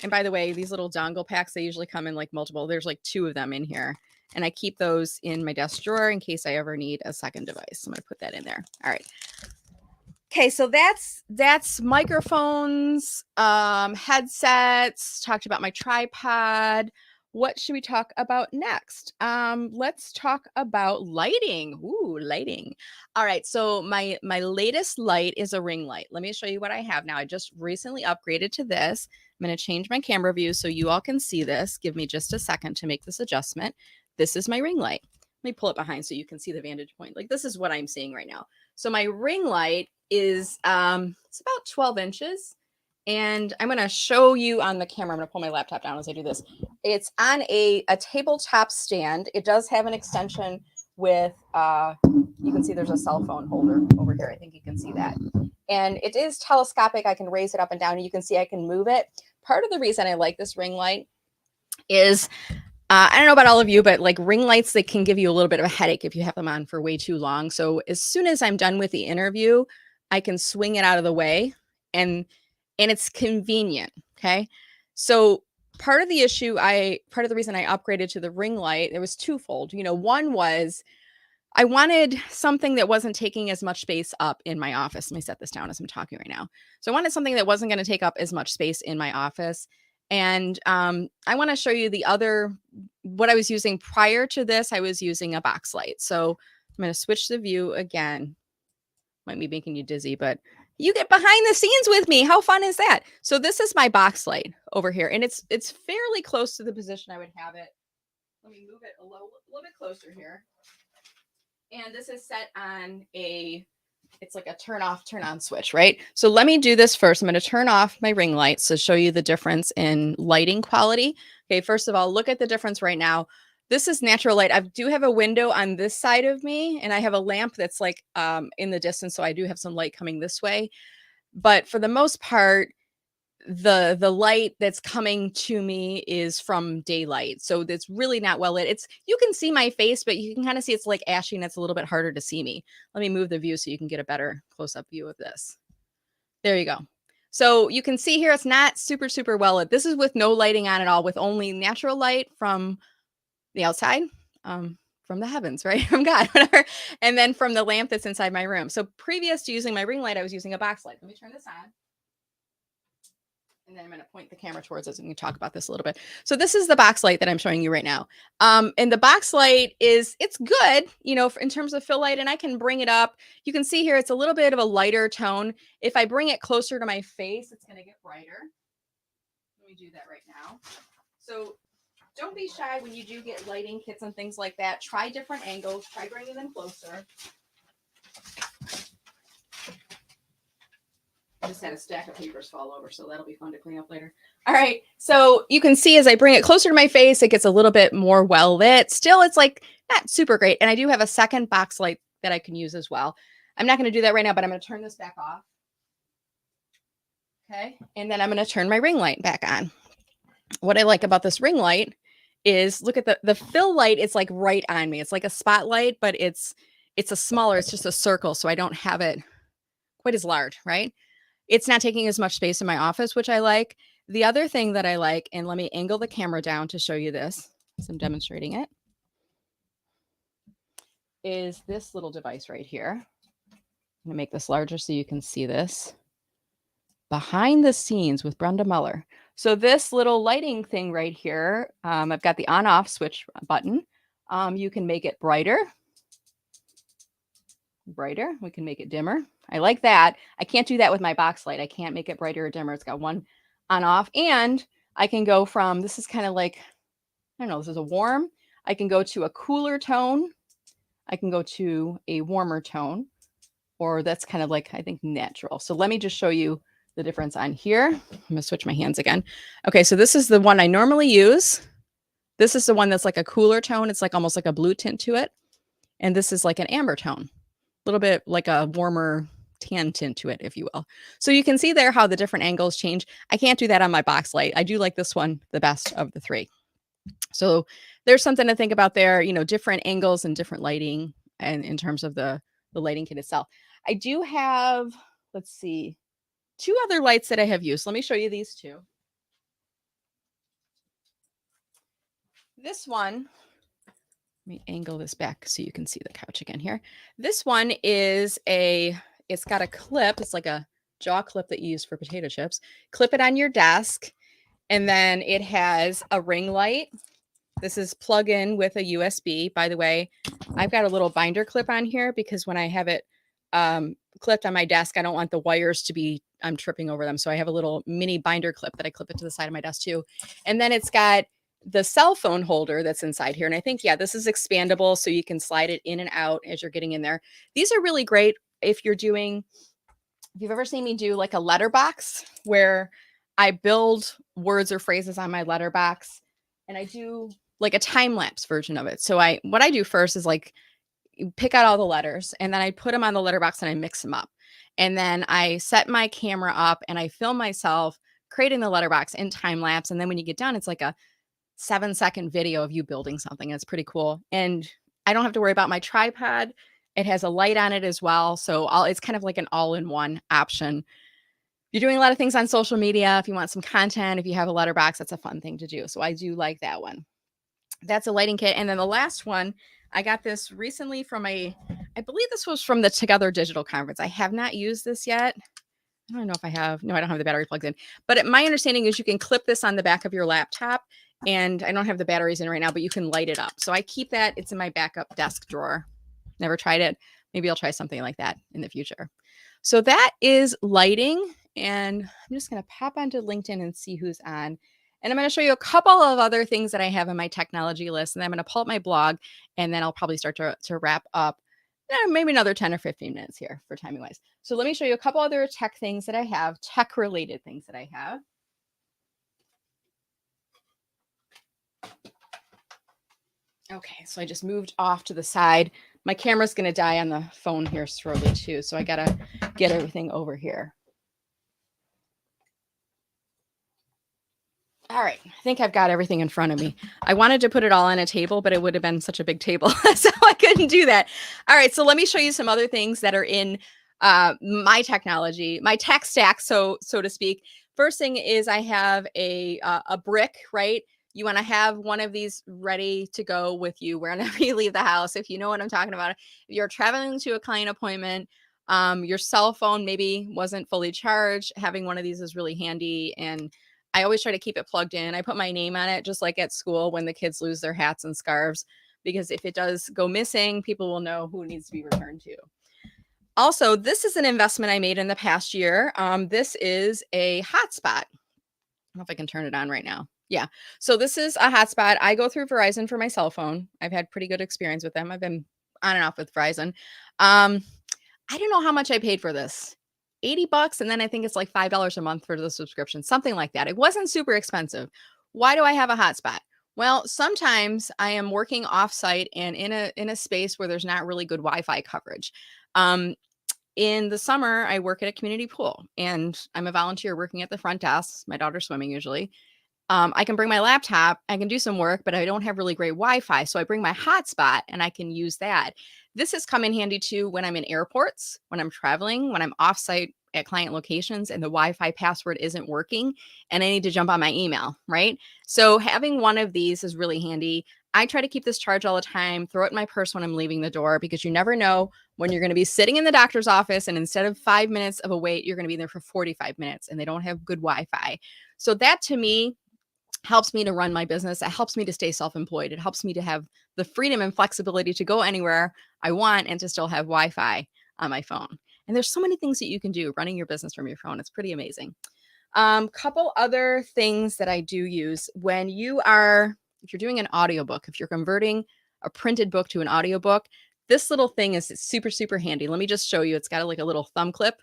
Speaker 1: And by the way, these little dongle packs, they usually come in like multiple. There's like 2 of them in here. And I keep those in my desk drawer in case I ever need a second device. I'm going to put that in there. All right. Okay, so that's microphones, headsets, talked about my tripod. What should we talk about next? Let's talk about lighting. Ooh, lighting. All right, so my latest light is a ring light. Let me show you what I have now. I just recently upgraded to this. I'm going to change my camera view so you all can see this. Give me just a second to make this adjustment. This is my ring light. Let me pull it behind so you can see the vantage point. Like this is what I'm seeing right now. So my ring light is it's about 12 inches. And I'm going to show you on the camera. I'm going to pull my laptop down as I do this. It's on a tabletop stand. It does have an extension with, you can see there's a cell phone holder over here. I think you can see that. And it is telescopic. I can raise it up and down. And you can see I can move it. Part of the reason I like this ring light is I don't know about all of you, but like ring lights, they can give you a little bit of a headache if you have them on for way too long. So as soon as I'm done with the interview, I can swing it out of the way and it's convenient. Okay. So part of the reason I upgraded to the ring light, it was twofold. One was I wanted something that wasn't taking as much space up in my office. Let me set this down as I'm talking right now. So I wanted something that wasn't going to take up as much space in my office. And I want to show you what I was using prior to this. I was using a box light. So I'm going to switch the view again. Might be making you dizzy, but you get behind the scenes with me. How fun is that? So this is my box light over here, and it's fairly close to the position I would have it. Let me move it a little bit closer here. And this is set on it's like a turn off, turn on switch, right? So let me do this first. I'm going to turn off my ring lights to show you the difference in lighting quality. Okay, first of all, look at the difference right now. This is natural light. I do have a window on this side of me, and I have a lamp that's like in the distance, so I do have some light coming this way. But for the most part, the light that's coming to me is from daylight, so it's really not well lit. You can see my face, but you can kind of see it's like ashy, and it's a little bit harder to see me. Let me move the view so you can get a better close-up view of this. There you go. So you can see here it's not super well lit. This is with no lighting on at all, with only natural light from the outside, from the heavens, right? From God, whatever. And then from the lamp that's inside my room. So previous to using my ring light, I was using a box light. Let me turn this on. And then I'm going to point the camera towards us and we can talk about this a little bit. So this is the box light that I'm showing you right now. And the box light it's good, in terms of fill light, and I can bring it up. You can see here, it's a little bit of a lighter tone. If I bring it closer to my face, it's going to get brighter. Let me do that right now. So don't be shy when you do get lighting kits and things like that. Try different angles. Try bringing them closer. I just had a stack of papers fall over, so that'll be fun to clean up later. All right, so you can see as I bring it closer to my face, it gets a little bit more well lit. Still, it's like not super great. And I do have a second box light that I can use as well. I'm not going to do that right now, but I'm going to turn this back off. Okay, and then I'm going to turn my ring light back on. What I like about this ring light is look at the fill light. It's like right on me. It's like a spotlight, but it's a smaller, it's just a circle. So I don't have it quite as large, right? It's not taking as much space in my office, which I like. The other thing that I like, and let me angle the camera down to show you this, as I'm demonstrating it, is this little device right here. I'm going to make this larger so you can see this. Behind the scenes with Brenda Meller. So this little lighting thing right here, I've got the on-off switch button. You can make it brighter. We can make it dimmer. I like that. I can't do that with my box light. I can't make it brighter or dimmer. It's got one on-off. And I can go from, this is kind of like, I don't know, this is a warm. I can go to a cooler tone. I can go to a warmer tone. Or that's kind of like, I think, natural. So let me just show you the difference on here. I'm going to switch my hands again. Okay, so this is the one I normally use. This is the one that's like a cooler tone. It's like almost like a blue tint to it. And this is like an amber tone. A little bit like a warmer tan tint to it, if you will. So you can see there how the different angles change. I can't do that on my box light. I do like this one the best of the three. So there's something to think about there, you know, different angles and different lighting and in terms of the lighting kit itself. I do have, let's see, 2 other lights that I have used. Let me show you these 2. This one, let me angle this back so you can see the couch again here. This one is it's got a clip. It's like a jaw clip that you use for potato chips. Clip it on your desk. And then it has a ring light. This is plug in with a USB. By the way, I've got a little binder clip on here because when I have it clipped on my desk, I don't want the wires to be, I'm tripping over them. So I have a little mini binder clip that I clip it to the side of my desk too. And then it's got the cell phone holder that's inside here. And I think, yeah, this is expandable so you can slide it in and out as you're getting in there. These are really great if you're doing, if you've ever seen me do like a letterbox where I build words or phrases on my letterbox and I do like a time-lapse version of it. So what I do first is like pick out all the letters and then I put them on the letterbox and I mix them up. And then I set my camera up and I film myself creating the letterbox in time lapse. And then when you get done, it's like a 7-second video of you building something. It's pretty cool. And I don't have to worry about my tripod. It has a light on it as well. So it's kind of like an all-in-one option. You're doing a lot of things on social media. If you want some content, if you have a letterbox, that's a fun thing to do. So I do like that one. That's a lighting kit. And then the last one, I got this recently from I believe this was from the Together Digital Conference. I have not used this yet. I don't know if I have. No, I don't have the battery plugged in. But my understanding is you can clip this on the back of your laptop. And I don't have the batteries in right now, but you can light it up. So I keep that. It's in my backup desk drawer. Never tried it. Maybe I'll try something like that in the future. So that is lighting. And I'm just going to pop onto LinkedIn and see who's on. And I'm going to show you a couple of other things that I have on my technology list. And I'm going to pull up my blog, and then I'll probably start to wrap up maybe another 10 or 15 minutes here for timing wise. So let me show you a couple other tech things that I have, tech related things that I have. Okay, so I just moved off to the side. My camera's going to die on the phone here shortly too. So I got to get everything over here. All right, I think I've got everything in front of me. I wanted to put it all on a table, but it would have been such a big table, so I couldn't do that. All right, so let me show you some other things that are in my technology, my tech stack, so to speak. First thing is I have a brick, right? You want to have one of these ready to go with you wherever you leave the house, if you know what I'm talking about. If you're traveling to a client appointment, your cell phone maybe wasn't fully charged, having one of these is really handy. And I always try to keep it plugged in. I put my name on it, just like at school when the kids lose their hats and scarves, because if it does go missing, people will know who it needs to be returned to. Also, this is an investment I made in the past year. This is a hotspot. I don't know if I can turn it on right now. Yeah. So this is a hotspot. I go through Verizon for my cell phone. I've had pretty good experience with them. I've been on and off with Verizon. Um, I don't know how much I paid for this. $80, and then I think it's like $5 a month for the subscription, something like that. It wasn't super expensive. Why do I have a hotspot? Well, sometimes I am working offsite and in a space where there's not really good Wi-Fi coverage. Um, in the summer, I work at a community pool, and I'm a volunteer working at the front desk. My daughter's swimming usually. I can bring my laptop, I can do some work, but I don't have really great Wi-Fi. So I bring my hotspot and I can use that. This has come in handy too when I'm in airports, when I'm traveling, when I'm offsite at client locations and the Wi-Fi password isn't working and I need to jump on my email, right? So having one of these is really handy. I try to keep this charged all the time, throw it in my purse when I'm leaving the door because you never know when you're going to be sitting in the doctor's office and instead of 5 minutes of a wait, you're going to be there for 45 minutes and they don't have good Wi-Fi. So that to me helps me to run my business. It helps me to stay self-employed. It helps me to have the freedom and flexibility to go anywhere I want and to still have Wi-Fi on my phone. And there's so many things that you can do running your business from your phone. It's pretty amazing. Couple other things that I do use when if you're doing an audiobook, if you're converting a printed book to an audiobook, this little thing is super, super handy. Let me just show you. It's got like a little thumb clip.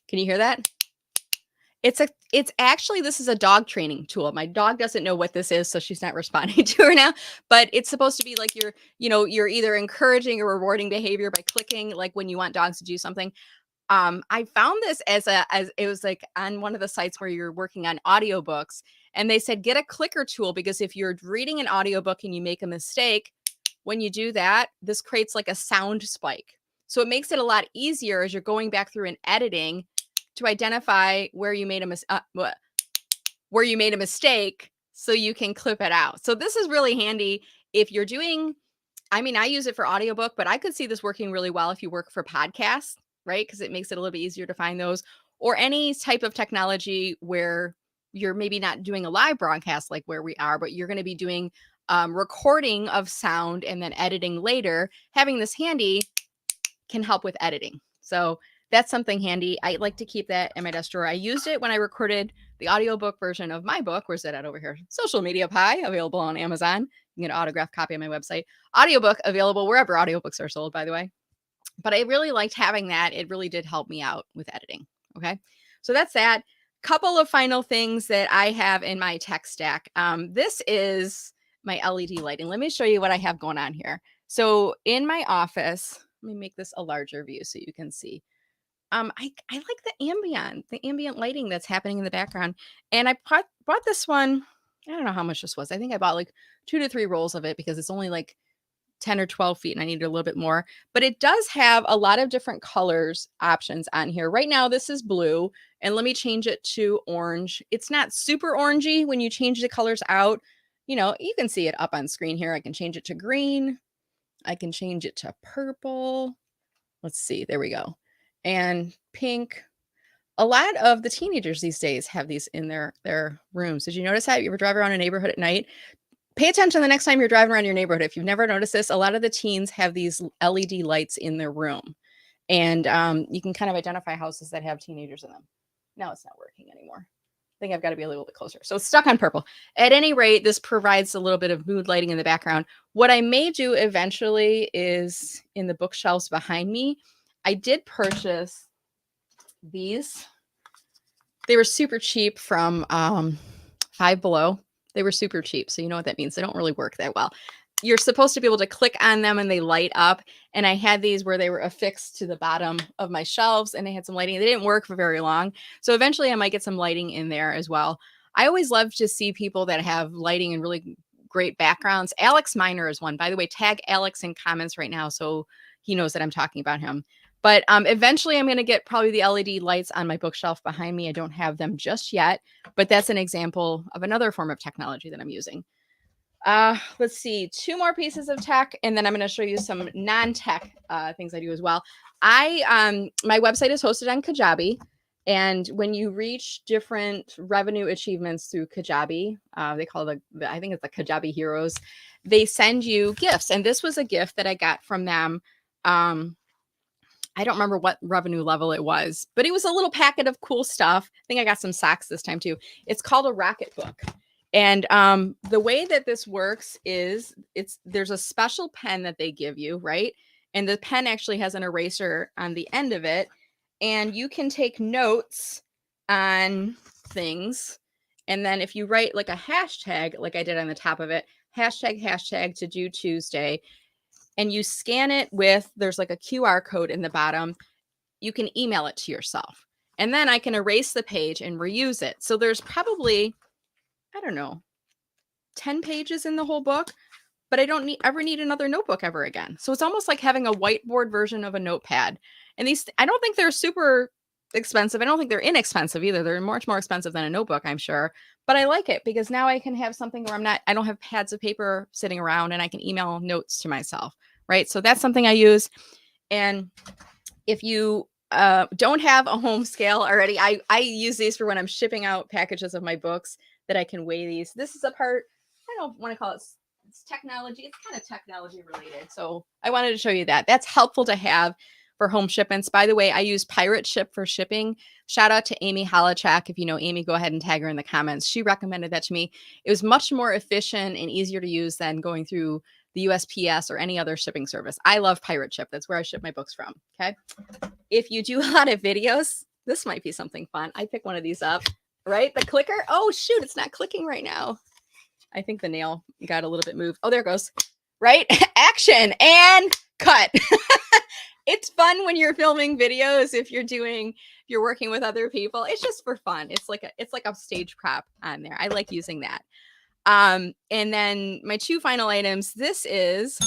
Speaker 1: Can you hear that? It's actually, this is a dog training tool. My dog doesn't know what this is, so she's not responding to her now, but it's supposed to be like you're either encouraging or rewarding behavior by clicking, like when you want dogs to do something. I found this as it was like on one of the sites where you're working on audiobooks, and they said, get a clicker tool because if you're reading an audiobook and you make a mistake, when you do that, this creates like a sound spike. So it makes it a lot easier as you're going back through and editing to identify where you made a mistake so you can clip it out. So this is really handy if you're doing, I mean, I use it for audiobook, but I could see this working really well if you work for podcasts, right? Because it makes it a little bit easier to find those, or any type of technology where you're maybe not doing a live broadcast like where we are, but you're going to be doing recording of sound and then editing later. Having this handy can help with editing. So that's something handy. I like to keep that in my desk drawer. I used it when I recorded the audiobook version of my book. Where's that at over here? Social Media Pie, available on Amazon. You can get an autographed copy on my website. Audiobook available wherever audiobooks are sold, by the way. But I really liked having that. It really did help me out with editing. Okay. So that's that. Couple of final things that I have in my tech stack. This is my LED lighting. Let me show you what I have going on here. So in my office, let me make this a larger view so you can see. I like the ambient lighting that's happening in the background. And I bought this one. I don't know how much this was. I think I bought like 2 to 3 rolls of it because it's only like 10 or 12 feet and I needed a little bit more. But it does have a lot of different colors options on here. Right now, this is blue. And let me change it to orange. It's not super orangey when you change the colors out. You can see it up on screen here. I can change it to green. I can change it to purple. Let's see. There we go. And pink. A lot of the teenagers these days have these in their rooms. Did you notice that? You ever drive around a neighborhood at night? Pay attention the next time you're driving around your neighborhood. If you've never noticed this, a lot of the teens have these LED lights in their room. And you can kind of identify houses that have teenagers in them. Now it's not working anymore. I think I've got to be a little bit closer. So it's stuck on purple. At any rate, this provides a little bit of mood lighting in the background. What I may do eventually is in the bookshelves behind me, I did purchase these. They were super cheap from Five Below. They were super cheap. So you know what that means. They don't really work that well. You're supposed to be able to click on them and they light up. And I had these where they were affixed to the bottom of my shelves and they had some lighting. They didn't work for very long. So eventually I might get some lighting in there as well. I always love to see people that have lighting and really great backgrounds. Alex Miner is one. By the way, tag Alex in comments right now so he knows that I'm talking about him. But eventually I'm going to get probably the LED lights on my bookshelf behind me. I don't have them just yet, but that's an example of another form of technology that I'm using. Let's see, 2 more pieces of tech, and then I'm going to show you some non-tech things I do as well. My website is hosted on Kajabi, and when you reach different revenue achievements through Kajabi, they call it I think it's the Kajabi Heroes. They send you gifts, and this was a gift that I got from them. I don't remember what revenue level it was, but it was a little packet of cool stuff. I think I got some socks this time too. It's called a Rocket Book. And the way that this works is there's a special pen that they give you, right? And the pen actually has an eraser on the end of it, and you can take notes on things. And then if you write like a hashtag, like I did on the top of it, hashtag to do Tuesday, and you scan it with, there's like a QR code in the bottom, you can email it to yourself. And then I can erase the page and reuse it. So there's probably, I don't know, 10 pages in the whole book, but I don't ever need another notebook ever again. So it's almost like having a whiteboard version of a notepad. And these, I don't think they're super expensive. I don't think they're inexpensive either. They're much more expensive than a notebook, I'm sure. But I like it because now I can have something where I don't have pads of paper sitting around, and I can email notes to myself, right? So that's something I use. And if you don't have a home scale already, I use these for when I'm shipping out packages of my books, that I can weigh these. This is a part, I don't want to call it, it's technology. It's kind of technology related. So I wanted to show you that. That's helpful to have for home shipments. By the way, I use Pirate Ship for shipping. Shout out to Amy Holichak. If you know Amy, go ahead and tag her in the comments. She recommended that to me. It was much more efficient and easier to use than going through the USPS or any other shipping service. I love Pirate Ship. That's where I ship my books from. Okay. If you do a lot of videos, this might be something fun. I pick one of these up, right? The clicker. Oh, shoot. It's not clicking right now. I think the nail got a little bit moved. Oh, there it goes. Right? Action and cut. It's fun when you're filming videos. If you're working with other people, it's just for fun. It's like a stage prop on there. I like using that. And then my two final items. This is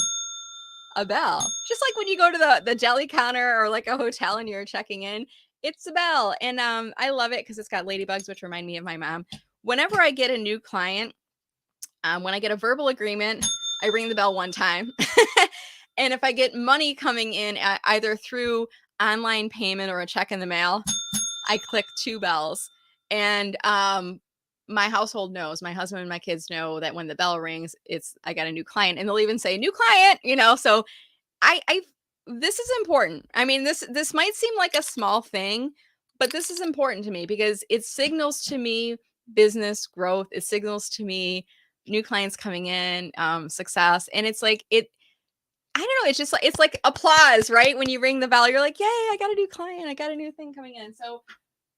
Speaker 1: a bell. Just like when you go to the deli counter or like a hotel and you're checking in, it's a bell. And I love it because it's got ladybugs, which remind me of my mom. Whenever I get a new client, when I get a verbal agreement, I ring the bell one time. And if I get money coming in either through online payment or a check in the mail, I click two bells. And my household knows, my husband and my kids know that when the bell rings, I got a new client, and they'll even say new client, so I this is important. I mean, this might seem like a small thing, but this is important to me because it signals to me business growth. It signals to me new clients coming in, success. And it's like, I don't know, it's like applause, right? When you ring the bell, you're like, yay, I got a new client. I got a new thing coming in. So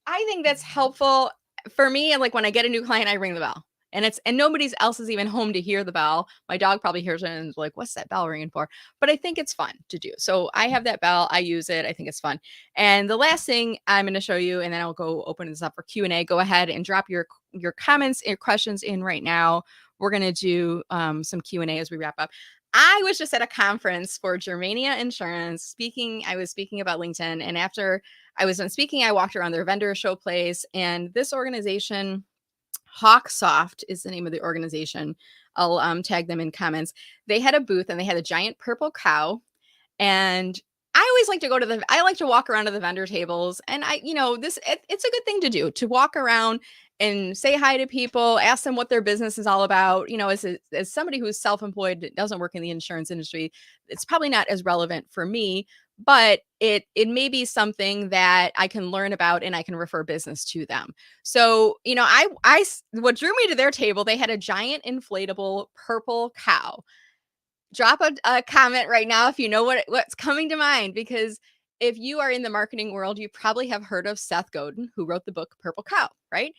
Speaker 1: I think that's helpful for me. And like when I get a new client, I ring the bell, and nobody else is even home to hear the bell. My dog probably hears it and is like, what's that bell ringing for? But I think it's fun to do. So I have that bell. I use it. I think it's fun. And the last thing I'm going to show you, and then I'll go open this up for Q&A. Go ahead and drop your comments and questions in right now. We're going to do some Q&A as we wrap up. I was just at a conference for Germania Insurance I was speaking about LinkedIn. And after I was done speaking, I walked around their vendor showplace, and this organization, Hawksoft is the name of the organization. I'll tag them in comments. They had a booth, and they had a giant purple cow. And I always like to I like to walk around to the vendor tables, and it's a good thing to do, to walk around and say hi to people, ask them what their business is all about. As somebody who's self-employed, doesn't work in the insurance industry, it's probably not as relevant for me, but it may be something that I can learn about, and I can refer business to them. So, what drew me to their table, they had a giant inflatable purple cow. Drop a comment right now if you know what's coming to mind, because if you are in the marketing world, you probably have heard of Seth Godin, who wrote the book Purple Cow, right?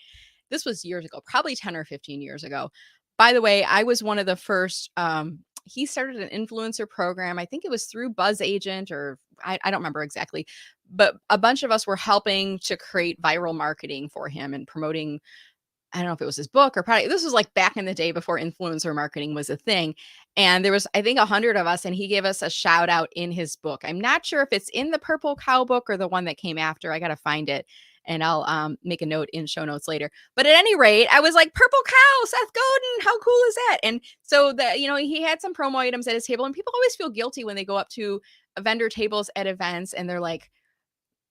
Speaker 1: This was years ago, probably 10 or 15 years ago. By the way, I was one of the first, he started an influencer program. I think it was through Buzz Agent, or I don't remember exactly, but a bunch of us were helping to create viral marketing for him and promoting, I don't know if it was his book or product. This was like back in the day before influencer marketing was a thing. And there was, I think, 100 of us, and he gave us a shout out in his book. I'm not sure if it's in the Purple Cow book or the one that came after. I got to find it, and I'll make a note in show notes later. But at any rate, I was like, Purple Cow, Seth Godin, how cool is that? And so he had some promo items at his table, and people always feel guilty when they go up to vendor tables at events and they're like,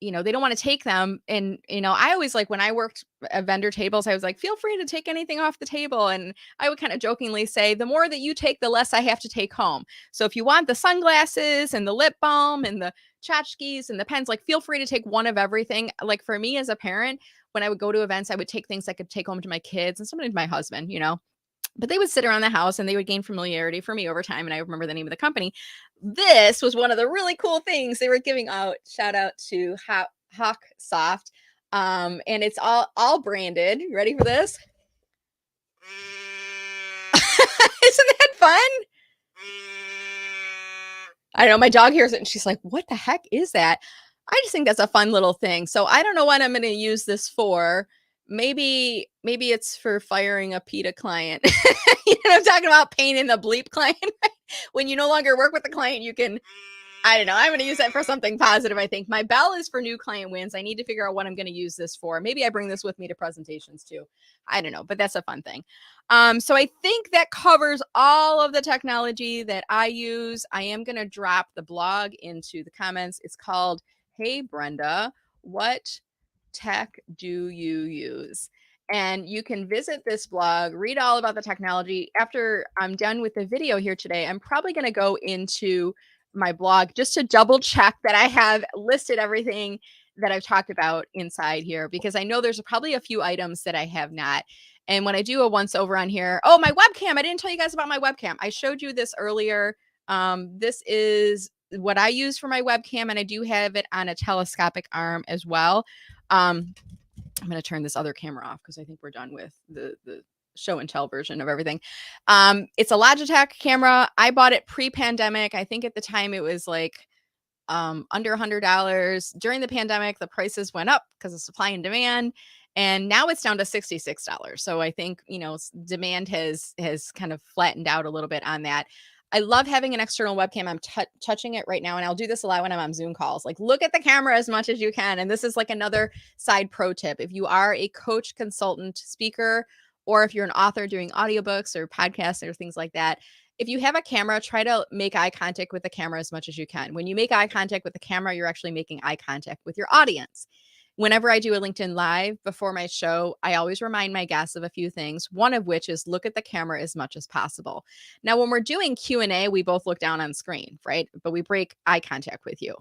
Speaker 1: they don't want to take them. And, I always like when I worked at vendor tables, I was like, feel free to take anything off the table. And I would kind of jokingly say, the more that you take, the less I have to take home. So if you want the sunglasses and the lip balm and the tchotchkes and the pens, like feel free to take one of everything. Like for me as a parent, when I would go to events, I would take things I could take home to my kids and sometimes my husband, but they would sit around the house and they would gain familiarity for me over time. And I remember the name of the company. This was one of the really cool things they were giving out. Shout out to Hawk Soft. And it's all branded. You ready for this? Isn't that fun? I know my dog hears it and she's like, what the heck is that? I just think that's a fun little thing. So I don't know what I'm going to use this for. Maybe it's for firing a PETA client. I'm talking about pain in the bleep client. When you no longer work with the client, you can, I don't know. I'm going to use that for something positive. I think my bell is for new client wins. I need to figure out what I'm going to use this for. Maybe I bring this with me to presentations too. I don't know, but that's a fun thing. So I think that covers all of the technology that I use. I am going to drop the blog into the comments. It's called, Hey Brenda, what tech do you use? And you can visit this blog, read all about the technology. After I'm done with the video here today, I'm probably going to go into my blog just to double check that I have listed everything that I've talked about inside here, because I know there's probably a few items that I have not. And when I do a once over on here, oh, my webcam, I didn't tell you guys about my webcam. I showed you this earlier. This is what I use for my webcam, and I do have it on a telescopic arm as well. I'm going to turn this other camera off because I think we're done with the show and tell version of everything. It's a Logitech camera. I bought it pre-pandemic. I think at the time it was like under $100. During the pandemic, the prices went up because of supply and demand. And now it's down to $66. So I think, demand has kind of flattened out a little bit on that. I love having an external webcam. I'm touching it right now, and I'll do this a lot when I'm on Zoom calls. Like, look at the camera as much as you can. And this is like another side pro tip. If you are a coach, consultant, speaker, or if you're an author doing audiobooks or podcasts or things like that, if you have a camera, try to make eye contact with the camera as much as you can. When you make eye contact with the camera, you're actually making eye contact with your audience. Whenever I do a LinkedIn Live before my show, I always remind my guests of a few things, one of which is look at the camera as much as possible. Now, when we're doing Q&A, we both look down on screen, right? But we break eye contact with you.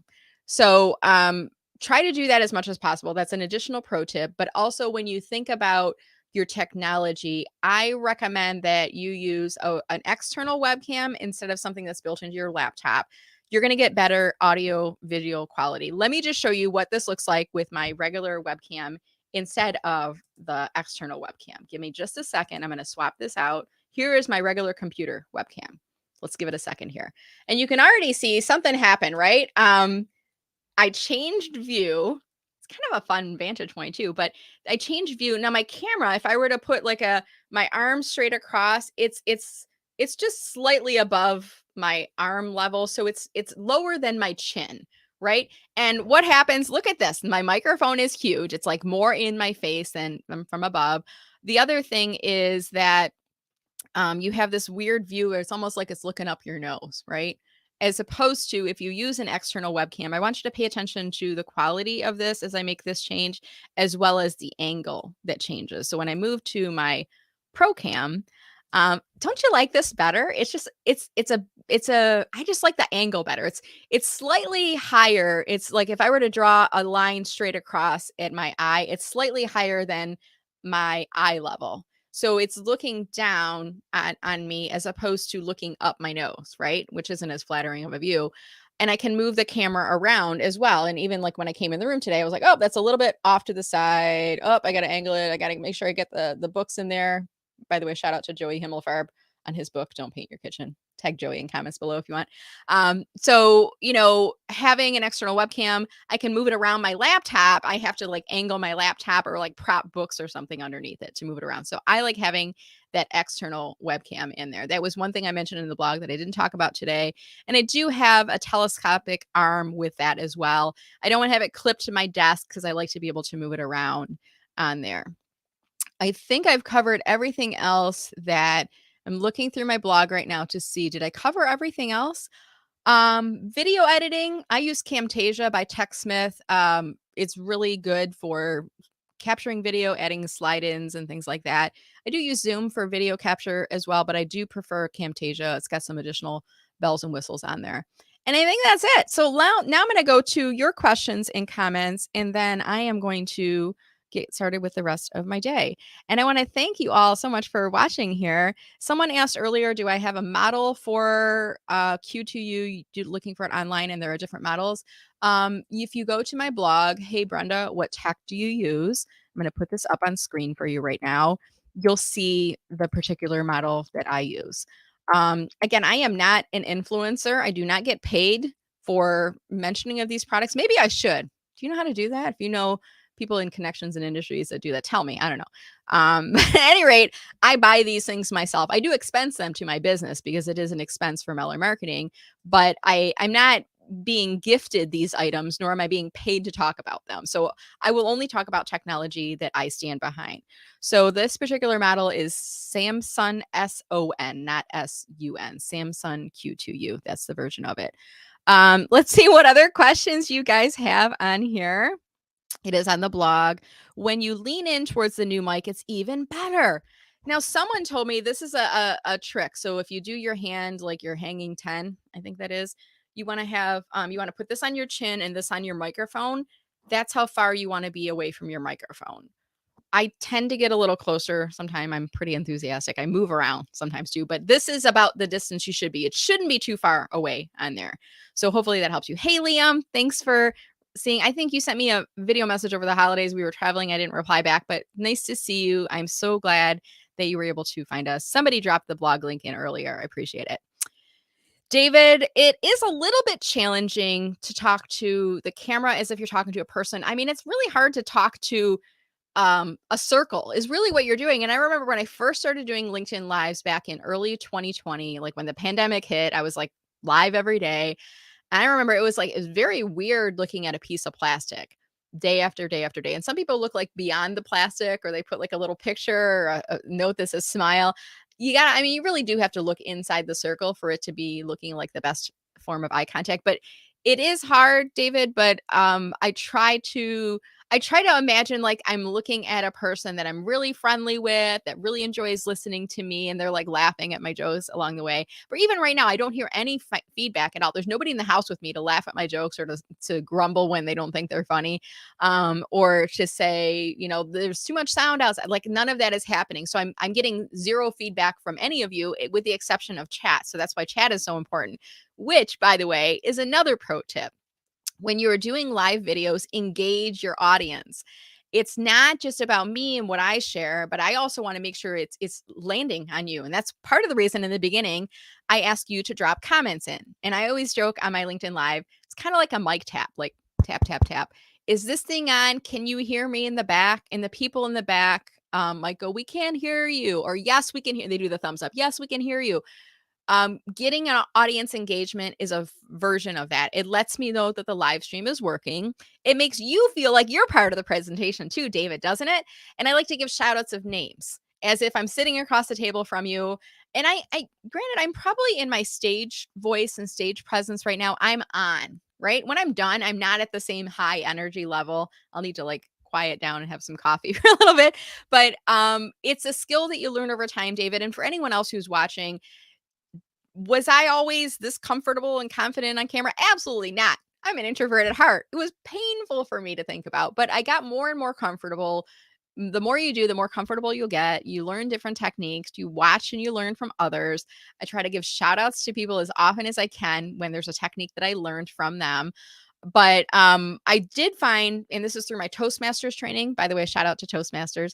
Speaker 1: So try to do that as much as possible. That's an additional pro tip. But also when you think about your technology, I recommend that you use an external webcam instead of something that's built into your laptop. You're going to get better audio video quality. Let me just show you what this looks like with my regular webcam instead of the external webcam. Give me just a second. I'm going to swap this out. Here is my regular computer webcam. Let's give it a second here. And you can already see something happen, right? I changed view. It's kind of a fun vantage point too, but I changed view. Now my camera, if I were to put like my arm straight across, it's just slightly above my arm level. So it's lower than my chin, right? And what happens, look at this. My microphone is huge. It's like more in my face than from above. The other thing is that you have this weird view where it's almost like it's looking up your nose, right? As opposed to if you use an external webcam, I want you to pay attention to the quality of this as I make this change, as well as the angle that changes. So when I move to my Pro Cam, don't you like this better? It's just, I just like the angle better. It's slightly higher. It's like if I were to draw a line straight across at my eye, it's slightly higher than my eye level. So it's looking down on me as opposed to looking up my nose, right? Which isn't as flattering of a view. And I can move the camera around as well. And even like when I came in the room today, I was like, oh, that's a little bit off to the side. Oh, I got to angle it. I got to make sure I get the books in there. By the way, shout out to Joey Himmelfarb on his book, Don't Paint Your Kitchen. Tag Joey in comments below if you want. So, having an external webcam, I can move it around my laptop. I have to like angle my laptop or like prop books or something underneath it to move it around. So I like having that external webcam in there. That was one thing I mentioned in the blog that I didn't talk about today. And I do have a telescopic arm with that as well. I don't want to have it clipped to my desk because I like to be able to move it around on there. I think I've covered everything else that I'm looking through my blog right now to see, did I cover everything else? Video editing, I use Camtasia by TechSmith. it's really good for capturing video, adding slide-ins and things like that. I do use Zoom for video capture as well, but I do prefer Camtasia. It's got some additional bells and whistles on there. And I think that's it. So now I'm going to go to your questions and comments, and then I am going to get started with the rest of my day. And I want to thank you all so much for watching here. Someone asked earlier, do I have a model for Q2U? Looking for it online, and there are different models. If you go to my blog, Hey Brenda, what tech do you use? I'm going to put this up on screen for you right now. You'll see the particular model that I use. Again, I am not an influencer. I do not get paid for mentioning of these products. Maybe I should. Do you know how to do that? If you know people in connections and industries that do that, tell me. I don't know. At any rate, I buy these things myself. I do expense them to my business because it is an expense for Meller Marketing, but I'm not being gifted these items, nor am I being paid to talk about them. So I will only talk about technology that I stand behind. So this particular model is Samsung SON, not SUN, Samsung Q2U. That's the version of it. Let's see what other questions you guys have on here. It is on the blog. When you lean in towards the new mic, it's even better. Now, someone told me this is a trick. So if you do your hand like you're hanging 10, I think that is, you want to have, you want to put this on your chin and this on your microphone. That's how far you want to be away from your microphone. I tend to get a little closer. Sometimes I'm pretty enthusiastic. I move around sometimes too, but this is about the distance you should be. It shouldn't be too far away on there. So hopefully that helps you. Hey, Liam, thanks for seeing. I think you sent me a video message over the holidays. We were traveling. I didn't reply back, but nice to see you. I'm so glad that you were able to find us. Somebody dropped the blog link in earlier. I appreciate it. David, it is a little bit challenging to talk to the camera as if you're talking to a person. I mean, it's really hard to talk to a circle is really what you're doing. And I remember when I first started doing LinkedIn lives back in early 2020, like when the pandemic hit, I was like live every day. And I remember it was very weird looking at a piece of plastic day after day after day. And some people look like beyond the plastic, or they put like a little picture or a note that says smile. You really do have to look inside the circle for it to be looking like the best form of eye contact. But it is hard, David, but I try to imagine like I'm looking at a person that I'm really friendly with, that really enjoys listening to me, and they're like laughing at my jokes along the way. But even right now, I don't hear any feedback at all. There's nobody in the house with me to laugh at my jokes or to grumble when they don't think they're funny, or to say, there's too much sound outside. Like none of that is happening. So I'm getting zero feedback from any of you, with the exception of chat. So that's why chat is so important, which, by the way, is another pro tip. When you're doing live videos, engage your audience. It's not just about me and what I share, but I also want to make sure it's landing on you. And that's part of the reason in the beginning, I ask you to drop comments in. And I always joke on my LinkedIn Live, it's kind of like a mic tap, like tap, tap, tap. Is this thing on? Can you hear me in the back? And the people in the back might go, we can't hear you. Or yes, we can hear. They do the thumbs up. Yes, we can hear you. Getting an audience engagement is a version of that. It lets me know that the live stream is working. It makes you feel like you're part of the presentation too, David, doesn't it? And I like to give shout outs of names as if I'm sitting across the table from you. And I granted, I'm probably in my stage voice and stage presence right now. I'm on, right? When I'm done, I'm not at the same high energy level. I'll need to like quiet down and have some coffee for a little bit. But it's a skill that you learn over time, David. And for anyone else who's watching, was I always this comfortable and confident on camera? Absolutely not. I'm an introvert at heart. It was painful for me to think about, but I got more and more comfortable. The more you do, the more comfortable you'll get. You learn different techniques. You watch and you learn from others. I try to give shout outs to people as often as I can when there's a technique that I learned from them. But I did find, and this is through my Toastmasters training, by the way, shout out to Toastmasters,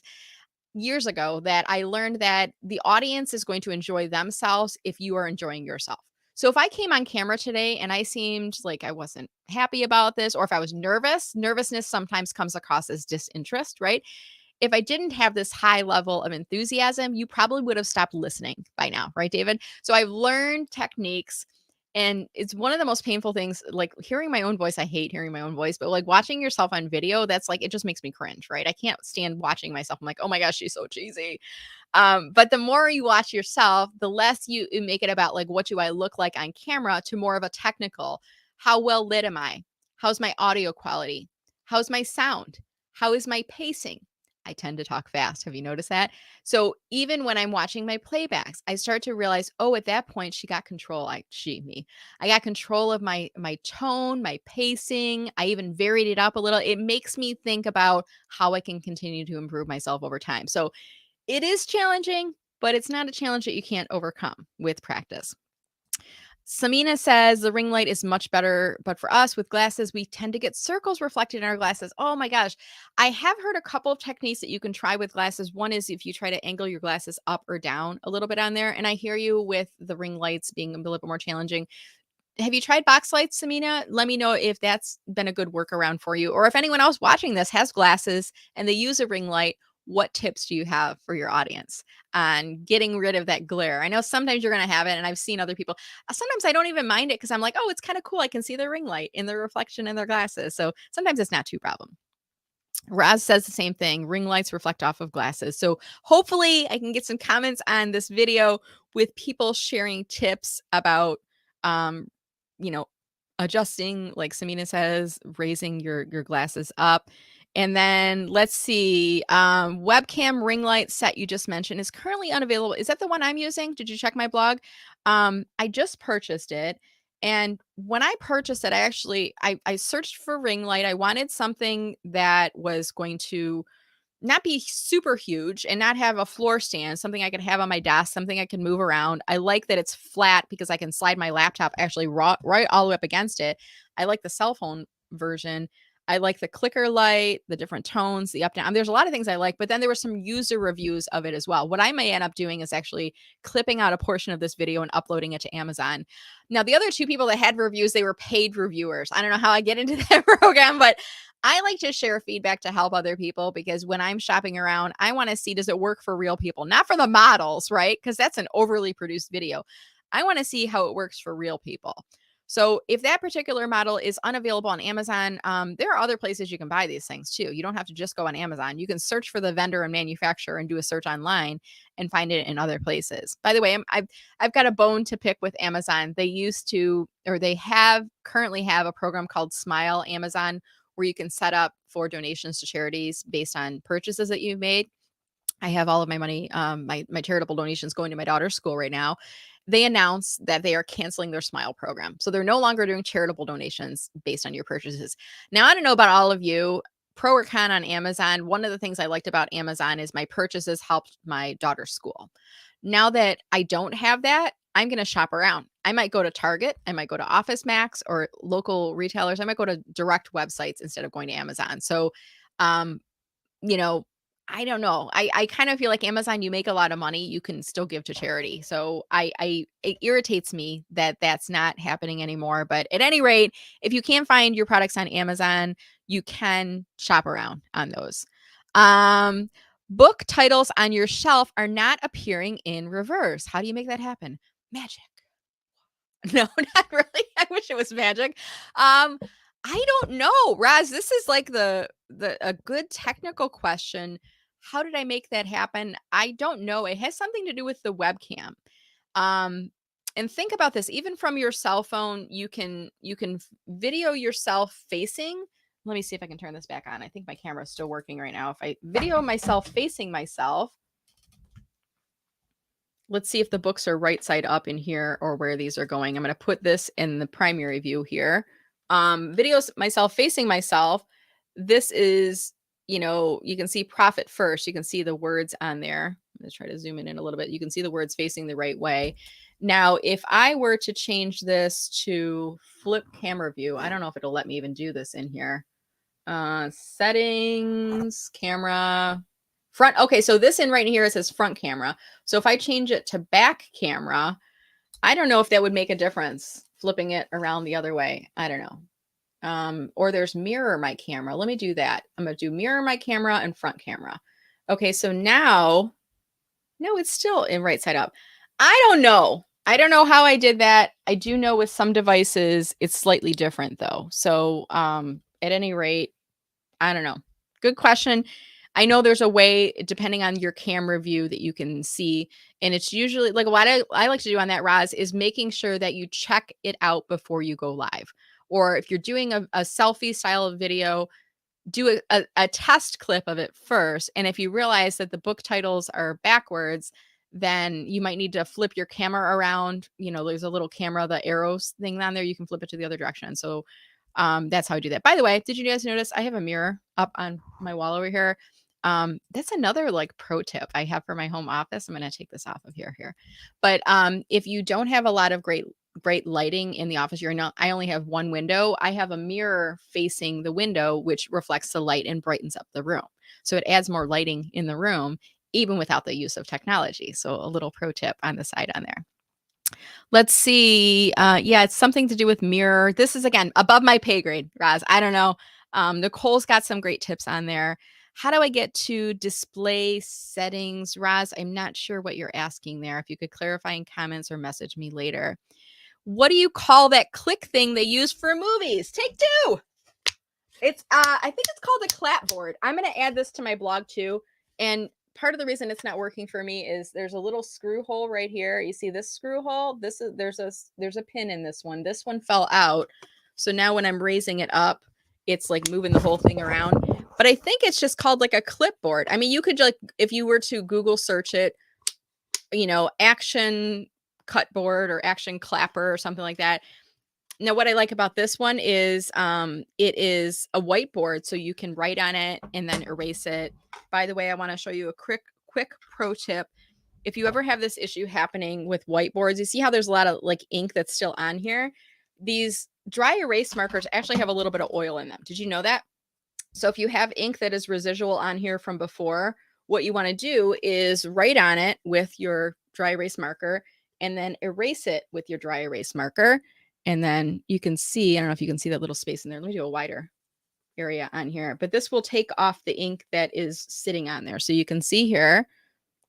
Speaker 1: years ago, that I learned that the audience is going to enjoy themselves if you are enjoying yourself. So if I came on camera today and I seemed like I wasn't happy about this, or if I was nervousness sometimes comes across as disinterest, right? If I didn't have this high level of enthusiasm, you probably would have stopped listening by now, right, David? So I've learned techniques, and it's one of the most painful things, like hearing my own voice. I hate hearing my own voice, but like watching yourself on video, that's like, it just makes me cringe, right? I can't stand watching myself. I'm like, oh my gosh, she's so cheesy. But the more you watch yourself, the less you make it about like, what do I look like on camera, to more of a technical, how well lit am I? How's my audio quality? How's my sound? How is my pacing? I tend to talk fast. Have you noticed that? So even when I'm watching my playbacks, I start to realize, oh, at that point, she got control. Me. I got control of my tone, my pacing. I even varied it up a little. It makes me think about how I can continue to improve myself over time. So it is challenging, but it's not a challenge that you can't overcome with practice. Samina says the ring light is much better, but for us with glasses, we tend to get circles reflected in our glasses. Oh my gosh. I have heard a couple of techniques that you can try with glasses. One is if you try to angle your glasses up or down a little bit on there. And I hear you with the ring lights being a little bit more challenging. Have you tried box lights, Samina? Let me know if that's been a good workaround for you. Or if anyone else watching this has glasses and they use a ring light, what tips do you have for your audience on getting rid of that glare? I know sometimes you're going to have it, and I've seen other people. Sometimes I don't even mind it because I'm like, oh, it's kind of cool. I can see the ring light in the reflection in their glasses. So sometimes it's not too problem. Raz says the same thing. Ring lights reflect off of glasses. So hopefully I can get some comments on this video with people sharing tips about, um, you know, adjusting, like Samina says, raising your glasses up. And then let's see, webcam ring light set you just mentioned is currently unavailable. Is that the one I'm using? Did you check my blog? I just purchased it. And when I purchased it, I searched for ring light. I wanted something that was going to not be super huge and not have a floor stand, something I could have on my desk, something I can move around. I like that it's flat because I can slide my laptop actually right all the way up against it. I like the cell phone version. I like the clicker light, the different tones, the up down. There's a lot of things I like, but then there were some user reviews of it as well. What I may end up doing is actually clipping out a portion of this video and uploading it to Amazon. Now, the other two people that had reviews, they were paid reviewers. I don't know how I get into that program, but I like to share feedback to help other people because when I'm shopping around, I want to see, does it work for real people? Not for the models, right? Because that's an overly produced video. I want to see how it works for real people. So if that particular model is unavailable on Amazon, there are other places you can buy these things too. You don't have to just go on Amazon. You can search for the vendor and manufacturer and do a search online and find it in other places. By the way, I've got a bone to pick with Amazon. They used to, or they have currently have a program called Smile Amazon, where you can set up for donations to charities based on purchases that you've made. I have all of my money, my charitable donations going to my daughter's school right now. They announced that they are canceling their Smile program. So they're no longer doing charitable donations based on your purchases. Now, I don't know about all of you, pro or con on Amazon. One of the things I liked about Amazon is my purchases helped my daughter's school. Now that I don't have that, I'm going to shop around. I might go to Target. I might go to Office Max or local retailers. I might go to direct websites instead of going to Amazon. So, um, you know, I don't know. I kind of feel like Amazon, you make a lot of money, you can still give to charity. So it irritates me that that's not happening anymore. But at any rate, if you can't find your products on Amazon, you can shop around on those. Book titles on your shelf are not appearing in reverse. How do you make that happen? Magic. No, not really. I wish it was magic. I don't know, Raz. This is like the a good technical question. How did I make that happen? I don't know. It has something to do with the webcam. Um, and think about this. Even from your cell phone, you can video yourself facing. Let me see if I can turn this back on. I think my camera is still working right now. If I video myself facing myself, let's see if the books are right side up in here or where these are going. I'm going to put this in the primary view here. Videos myself facing myself. This is, you can see profit first. You can see the words on there. I'm going to try to zoom in a little bit. You can see the words facing the right way. Now, if I were to change this to flip camera view, I don't know if it'll let me even do this in here. Settings, camera, front. Okay, so this in right here, it says front camera. So if I change it to back camera, I don't know if that would make a difference, flipping it around the other way. I don't know. Or there's mirror my camera. Let me do that. I'm going to do mirror my camera and front camera. Okay, so now, no, it's still in right side up. I don't know. I don't know how I did that. I do know with some devices, it's slightly different though. So at any rate, I don't know. Good question. I know there's a way, depending on your camera view, that you can see. And it's usually like what I like to do on that, Roz, is making sure that you check it out before you go live. Or if you're doing a selfie style of video, do a test clip of it first. And if you realize that the book titles are backwards, then you might need to flip your camera around. There's a little camera, the arrows thing on there. You can flip it to the other direction. So that's how I do that. By the way, did you guys notice I have a mirror up on my wall over here? That's another like pro tip I have for my home office. I'm going to take this off of here. But if you don't have a lot of great lighting in the office I only have one window. I have a mirror facing the window, which reflects the light and brightens up the room. So it adds more lighting in the room, even without the use of technology. So a little pro tip on the side on there. Let's see. Yeah, it's something to do with mirror. This is, again, above my pay grade, Roz. I don't know. Nicole's got some great tips on there. How do I get to display settings? Roz, I'm not sure what you're asking there. If you could clarify in comments or message me later. What do you call that click thing they use for movies? Take two. It's I think it's called a clapboard. I'm going to add this to my blog too. And part of the reason it's not working for me is there's a little screw hole right here. You see this screw hole? There's a pin in this one. This one fell out. So now when I'm raising it up, it's like moving the whole thing around. But I think it's just called like a clipboard. I mean, you could, like, if you were to Google search it, action cutboard or action clapper or something like that. Now, what I like about this one is it is a whiteboard, so you can write on it and then erase it. By the way, I want to show you a quick pro tip. If you ever have this issue happening with whiteboards, you see how there's a lot of like ink that's still on here. These dry erase markers actually have a little bit of oil in them. Did you know that? So if you have ink that is residual on here from before, what you want to do is write on it with your dry erase marker and then erase it with your dry erase marker. And then you can see, I don't know if you can see that little space in there. Let me do a wider area on here, but this will take off the ink that is sitting on there. So you can see here,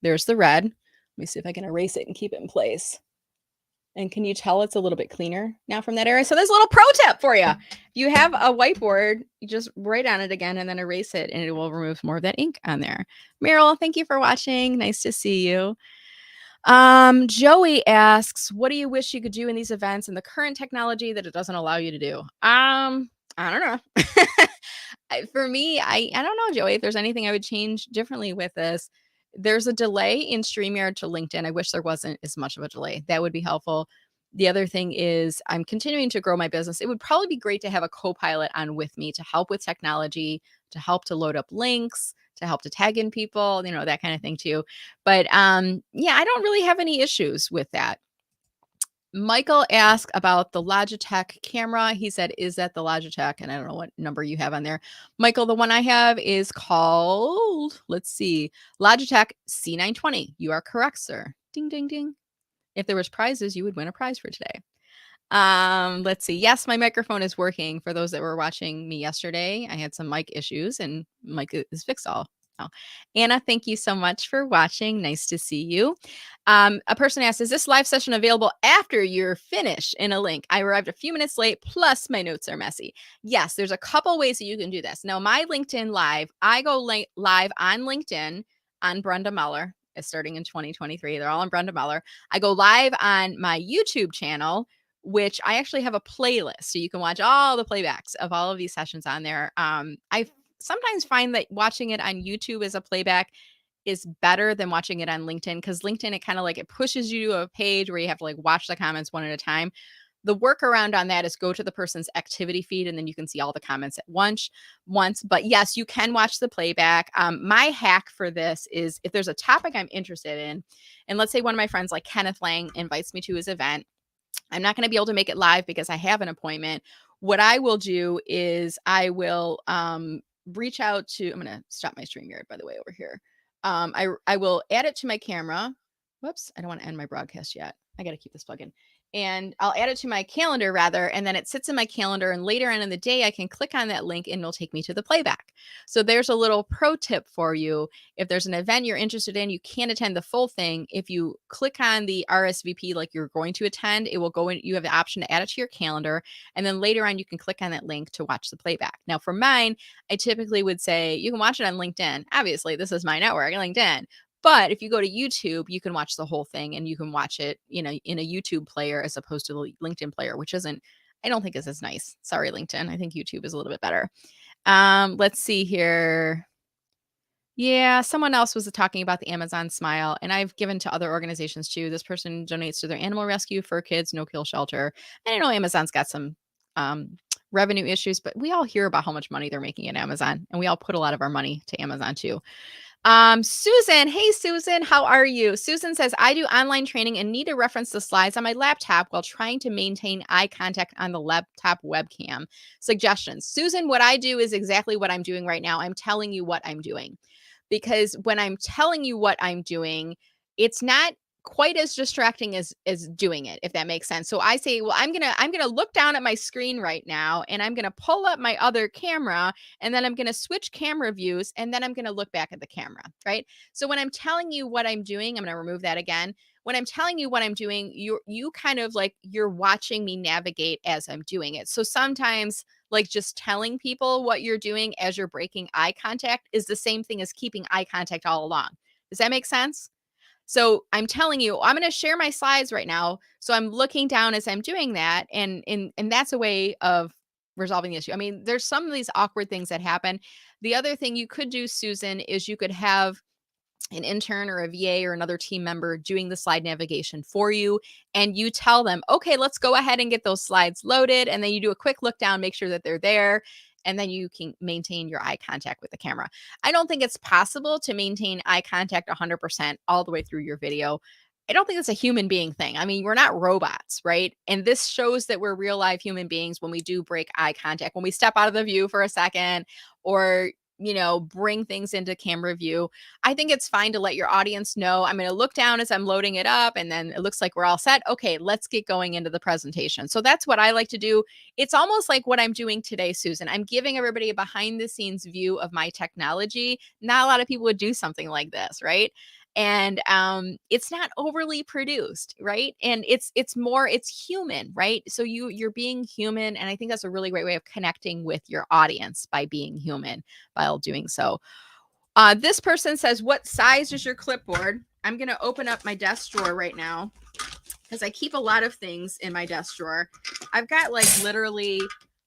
Speaker 1: there's the red. Let me see if I can erase it and keep it in place. And can you tell it's a little bit cleaner now from that area? So there's a little pro tip for you. If you have a whiteboard, you just write on it again and then erase it, and it will remove more of that ink on there. Meryl, thank you for watching. Nice to see you. Joey asks, what do you wish you could do in these events and the current technology that it doesn't allow you to do? I don't know. For me, I don't know, Joey, if there's anything I would change differently with this. There's a delay in StreamYard to LinkedIn. I wish there wasn't as much of a delay. That would be helpful. The other thing is I'm continuing to grow my business. It would probably be great to have a co-pilot on with me to help with technology, to help to load up links, to help to tag in people, that kind of thing too. But yeah, I don't really have any issues with that. Michael asked about the Logitech camera. He said, is that the Logitech? And I don't know what number you have on there. Michael, the one I have is called, let's see, Logitech C920. You are correct, sir. Ding, ding, ding. If there was prizes, you would win a prize for today. Let's see. Yes, my microphone is working. For those that were watching me yesterday, I had some mic issues and mic is fixed all. Oh. Anna, thank you so much for watching. Nice to see you. A person asked, is this live session available after you're finished? In a link. I arrived a few minutes late, plus my notes are messy. Yes, there's a couple ways that you can do this. Now, my LinkedIn Live, I go live on LinkedIn on Brenda Meller. It's starting in 2023. They're all on Brenda Meller. I go live on my YouTube channel, which I actually have a playlist. So you can watch all the playbacks of all of these sessions on there. I sometimes find that watching it on YouTube as a playback is better than watching it on LinkedIn, because LinkedIn, it kind of like it pushes you to a page where you have to like watch the comments one at a time. The workaround on that is go to the person's activity feed and then you can see all the comments at once. But yes, you can watch the playback. My hack for this is if there's a topic I'm interested in, and let's say one of my friends like Kenneth Lang invites me to his event, I'm not going to be able to make it live because I have an appointment. What I will do is I will reach out to, I'm going to stop my StreamYard, by the way, over here. I will add it to my camera. Whoops, I don't want to end my broadcast yet. I got to keep this plug in. And I'll add it to my calendar rather, and then it sits in my calendar, and later on in the day, I can click on that link and it'll take me to the playback. So there's a little pro tip for you. If there's an event you're interested in, you can't attend the full thing. If you click on the RSVP like you're going to attend, it will go in, you have the option to add it to your calendar, and then later on you can click on that link to watch the playback. Now for mine, I typically would say you can watch it on LinkedIn. Obviously, this is my network, LinkedIn. But if you go to YouTube, you can watch the whole thing, and you can watch it, in a YouTube player as opposed to the LinkedIn player, which I don't think is as nice. Sorry, LinkedIn. I think YouTube is a little bit better. Let's see here. Yeah, someone else was talking about the Amazon Smile, and I've given to other organizations too. This person donates to their animal rescue, for kids, no kill shelter. And I know Amazon's got some um, revenue issues, but we all hear about how much money they're making at Amazon, and we all put a lot of our money to Amazon too. Susan, hey Susan, how are you? Susan says, I do online training and need to reference the slides on my laptop while trying to maintain eye contact on the laptop webcam. Suggestions. Susan, what I do is exactly what I'm doing right now. I'm telling you what I'm doing. Because when I'm telling you what I'm doing, it's not quite as distracting as doing it, if that makes sense. So I say, well, I'm gonna look down at my screen right now, and I'm gonna pull up my other camera, and then I'm gonna switch camera views, and then I'm gonna look back at the camera, right? So when I'm telling you what I'm doing, I'm gonna remove that again. When I'm telling you what I'm doing, you kind of like you're watching me navigate as I'm doing it. So sometimes like just telling people what you're doing as you're breaking eye contact is the same thing as keeping eye contact all along. Does that make sense? So I'm telling you, I'm going to share my slides right now. So I'm looking down as I'm doing that, and that's a way of resolving the issue. I mean, there's some of these awkward things that happen. The other thing you could do, Susan, is you could have an intern or a VA or another team member doing the slide navigation for you. And you tell them, okay, let's go ahead and get those slides loaded. And then you do a quick look down, make sure that they're there. And then you can maintain your eye contact with the camera. I don't think it's possible to maintain eye contact 100% all the way through your video. I don't think it's a human being thing. I mean, we're not robots, right? And this shows that we're real live human beings when we do break eye contact, when we step out of the view for a second, or bring things into camera view. I think it's fine to let your audience know, I'm going to look down as I'm loading it up, and then it looks like we're all set. Okay, let's get going into the presentation. So that's what I like to do. It's almost like what I'm doing today, Susan. I'm giving everybody a behind the scenes view of my technology. Not a lot of people would do something like this, right? And it's not overly produced, right? And it's human, right? So you're being human, and I think that's a really great way of connecting with your audience, by being human while doing so. This person says, what size is your clipboard? I'm going to open up my desk drawer right now because I keep a lot of things in my desk drawer. I've got like literally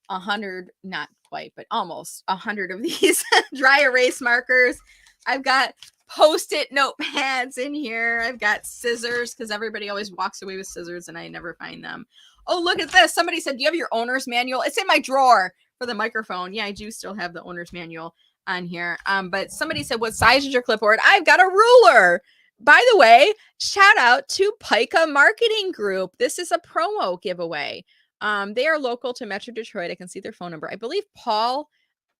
Speaker 1: 100, not quite, but almost 100 of these dry erase markers. I've got Post-it notepads in here. I've got scissors because everybody always walks away with scissors and I never find them. Oh, look at this. Somebody said, do you have your owner's manual? It's in my drawer for the microphone. Yeah, I do still have the owner's manual on here. But somebody said, what size is your clipboard? I've got a ruler. By the way, shout out to Pica Marketing Group. This is a promo giveaway. They are local to Metro Detroit. I can see their phone number. I believe Paul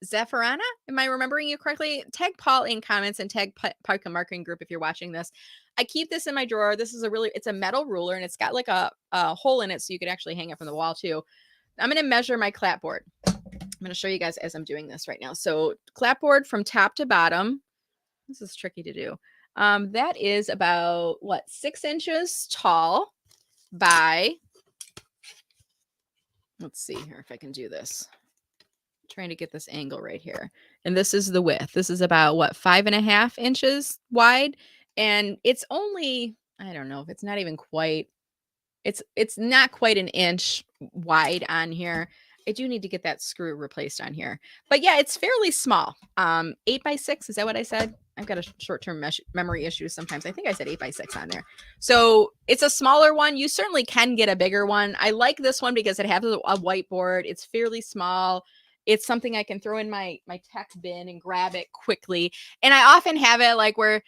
Speaker 1: Zaffarana, am I remembering you correctly? Tag Paul in comments and tag Pica Marketing Group if you're watching this. I keep this in my drawer. This is it's a metal ruler, and it's got like a hole in it so you could actually hang it from the wall too. I'm going to measure my clapboard. I'm going to show you guys as I'm doing this right now. So clapboard from top to bottom. This is tricky to do. That is about 6 inches tall by, let's see here if I can do this. Trying to get this angle right here. And this is the width. This is about 5.5 inches wide. And it's only, I don't know if it's not even quite, it's not quite an inch wide on here. I do need to get that screw replaced on here. But yeah, it's fairly small. 8x6, is that what I said? I've got a short-term memory issue sometimes. I think I said 8x6 on there. So it's a smaller one. You certainly can get a bigger one. I like this one because it has a whiteboard. It's fairly small. It's something I can throw in my tech bin and grab it quickly. And I often have it like where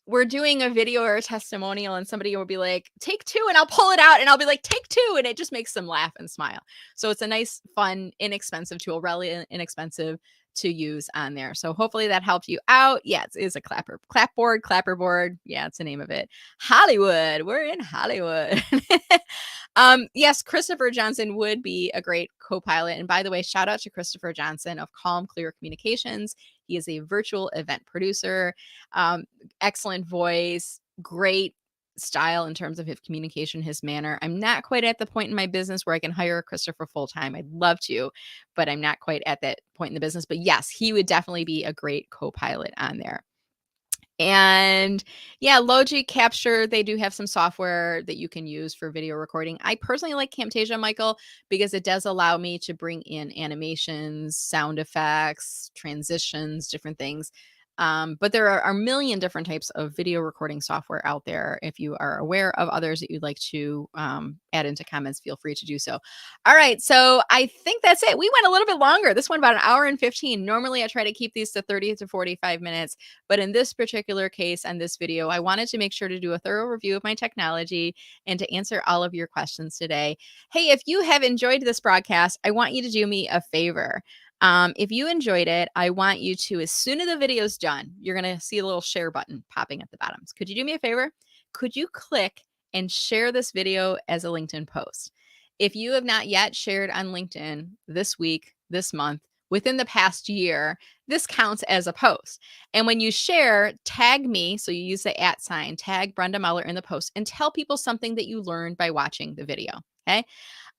Speaker 1: we're doing a video or a testimonial and somebody will be like, take 2, and I'll pull it out and I'll be like, take 2. And it just makes them laugh and smile. So it's a nice, fun, inexpensive tool, really inexpensive to use on there. So hopefully that helped you out. Yeah, it is a clapperboard. Yeah, it's the name of it. Hollywood. We're in Hollywood. Yes, Christopher Johnson would be a great co-pilot. And by the way, shout out to Christopher Johnson of Calm Clear Communications. He is a virtual event producer, excellent voice, great style in terms of his communication, his manner. I'm not quite at the point in my business where I can hire Christopher full time. I'd love to, but I'm not quite at that point in the business. But yes, he would definitely be a great co-pilot on there. And yeah, Logic Capture, they do have some software that you can use for video recording. I personally like Camtasia, Michael, because it does allow me to bring in animations, sound effects, transitions, different things. But there are a million different types of video recording software out there. If you are aware of others that you'd like to add into comments, feel free to do so. All right, so I think that's it. We went a little bit longer. This one about an hour and 15. Normally, I try to keep these to 30 to 45 minutes. But in this particular case and this video, I wanted to make sure to do a thorough review of my technology and to answer all of your questions today. Hey, if you have enjoyed this broadcast, I want you to do me a favor. If you enjoyed it, I want you to, as soon as the video is done, you're going to see a little share button popping at the bottom. Could you do me a favor? Could you click and share this video as a LinkedIn post? If you have not yet shared on LinkedIn this week, this month, within the past year, this counts as a post. And when you share, tag me. So you use the @ tag Brenda Meller in the post and tell people something that you learned by watching the video. Okay.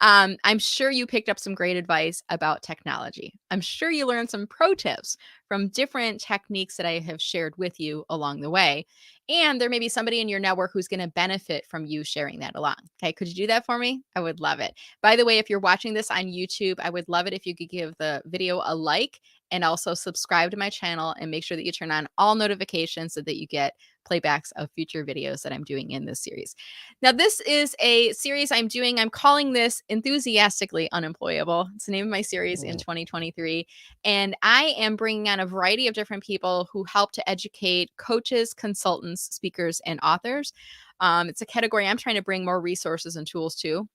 Speaker 1: I'm sure you picked up some great advice about technology. I'm sure you learned some pro tips from different techniques that I have shared with you along the way. And there may be somebody in your network who's going to benefit from you sharing that along. Okay. Could you do that for me? I would love it. By the way, if you're watching this on YouTube, I would love it if you could give the video a like and also subscribe to my channel and make sure that you turn on all notifications so that you get playbacks of future videos that I'm doing in this series. Now, this is a series I'm doing. I'm calling this Enthusiastically Unemployable. It's the name of my series in 2023. And I am bringing on a variety of different people who help to educate coaches, consultants, speakers, and authors. It's a category I'm trying to bring more resources and tools to.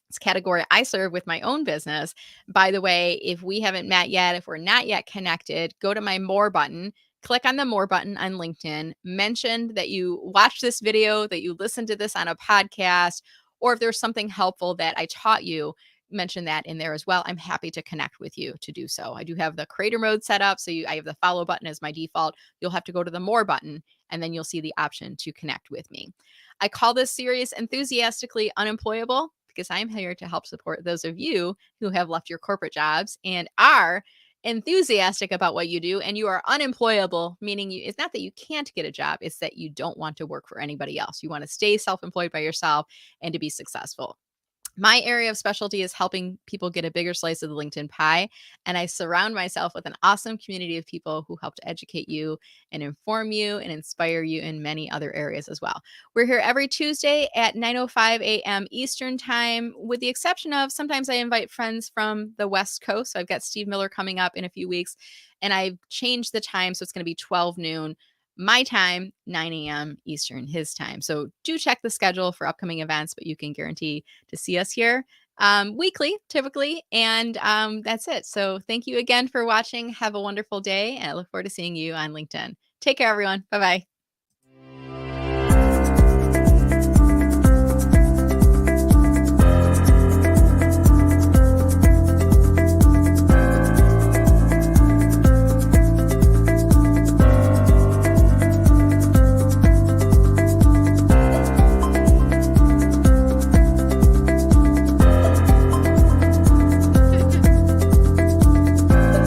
Speaker 1: It's a category I serve with my own business. By the way, if we haven't met yet, if we're not yet connected, go to my More button, click on the More button on LinkedIn, mention that you watched this video, that you listened to this on a podcast, or if there's something helpful that I taught you, mention that in there as well. I'm happy to connect with you to do so. I do have the creator mode set up. So I have the follow button as my default. You'll have to go to the More button and then you'll see the option to connect with me. I call this series Enthusiastically Unemployable because I'm here to help support those of you who have left your corporate jobs and are enthusiastic about what you do and you are unemployable, meaning it's not that you can't get a job, it's that you don't want to work for anybody else. You want to stay self-employed by yourself and to be successful. My area of specialty is helping people get a bigger slice of the LinkedIn pie. And I surround myself with an awesome community of people who help to educate you and inform you and inspire you in many other areas as well. We're here every Tuesday at 9:05 a.m. Eastern time, with the exception of sometimes I invite friends from the West Coast. So I've got Steve Miller coming up in a few weeks, and I've changed the time. So it's going to be 12 noon my time, 9 a.m. Eastern, his time. So do check the schedule for upcoming events, but you can guarantee to see us here weekly, typically. And that's it. So thank you again for watching. Have a wonderful day. And I look forward to seeing you on LinkedIn. Take care, everyone. Bye-bye.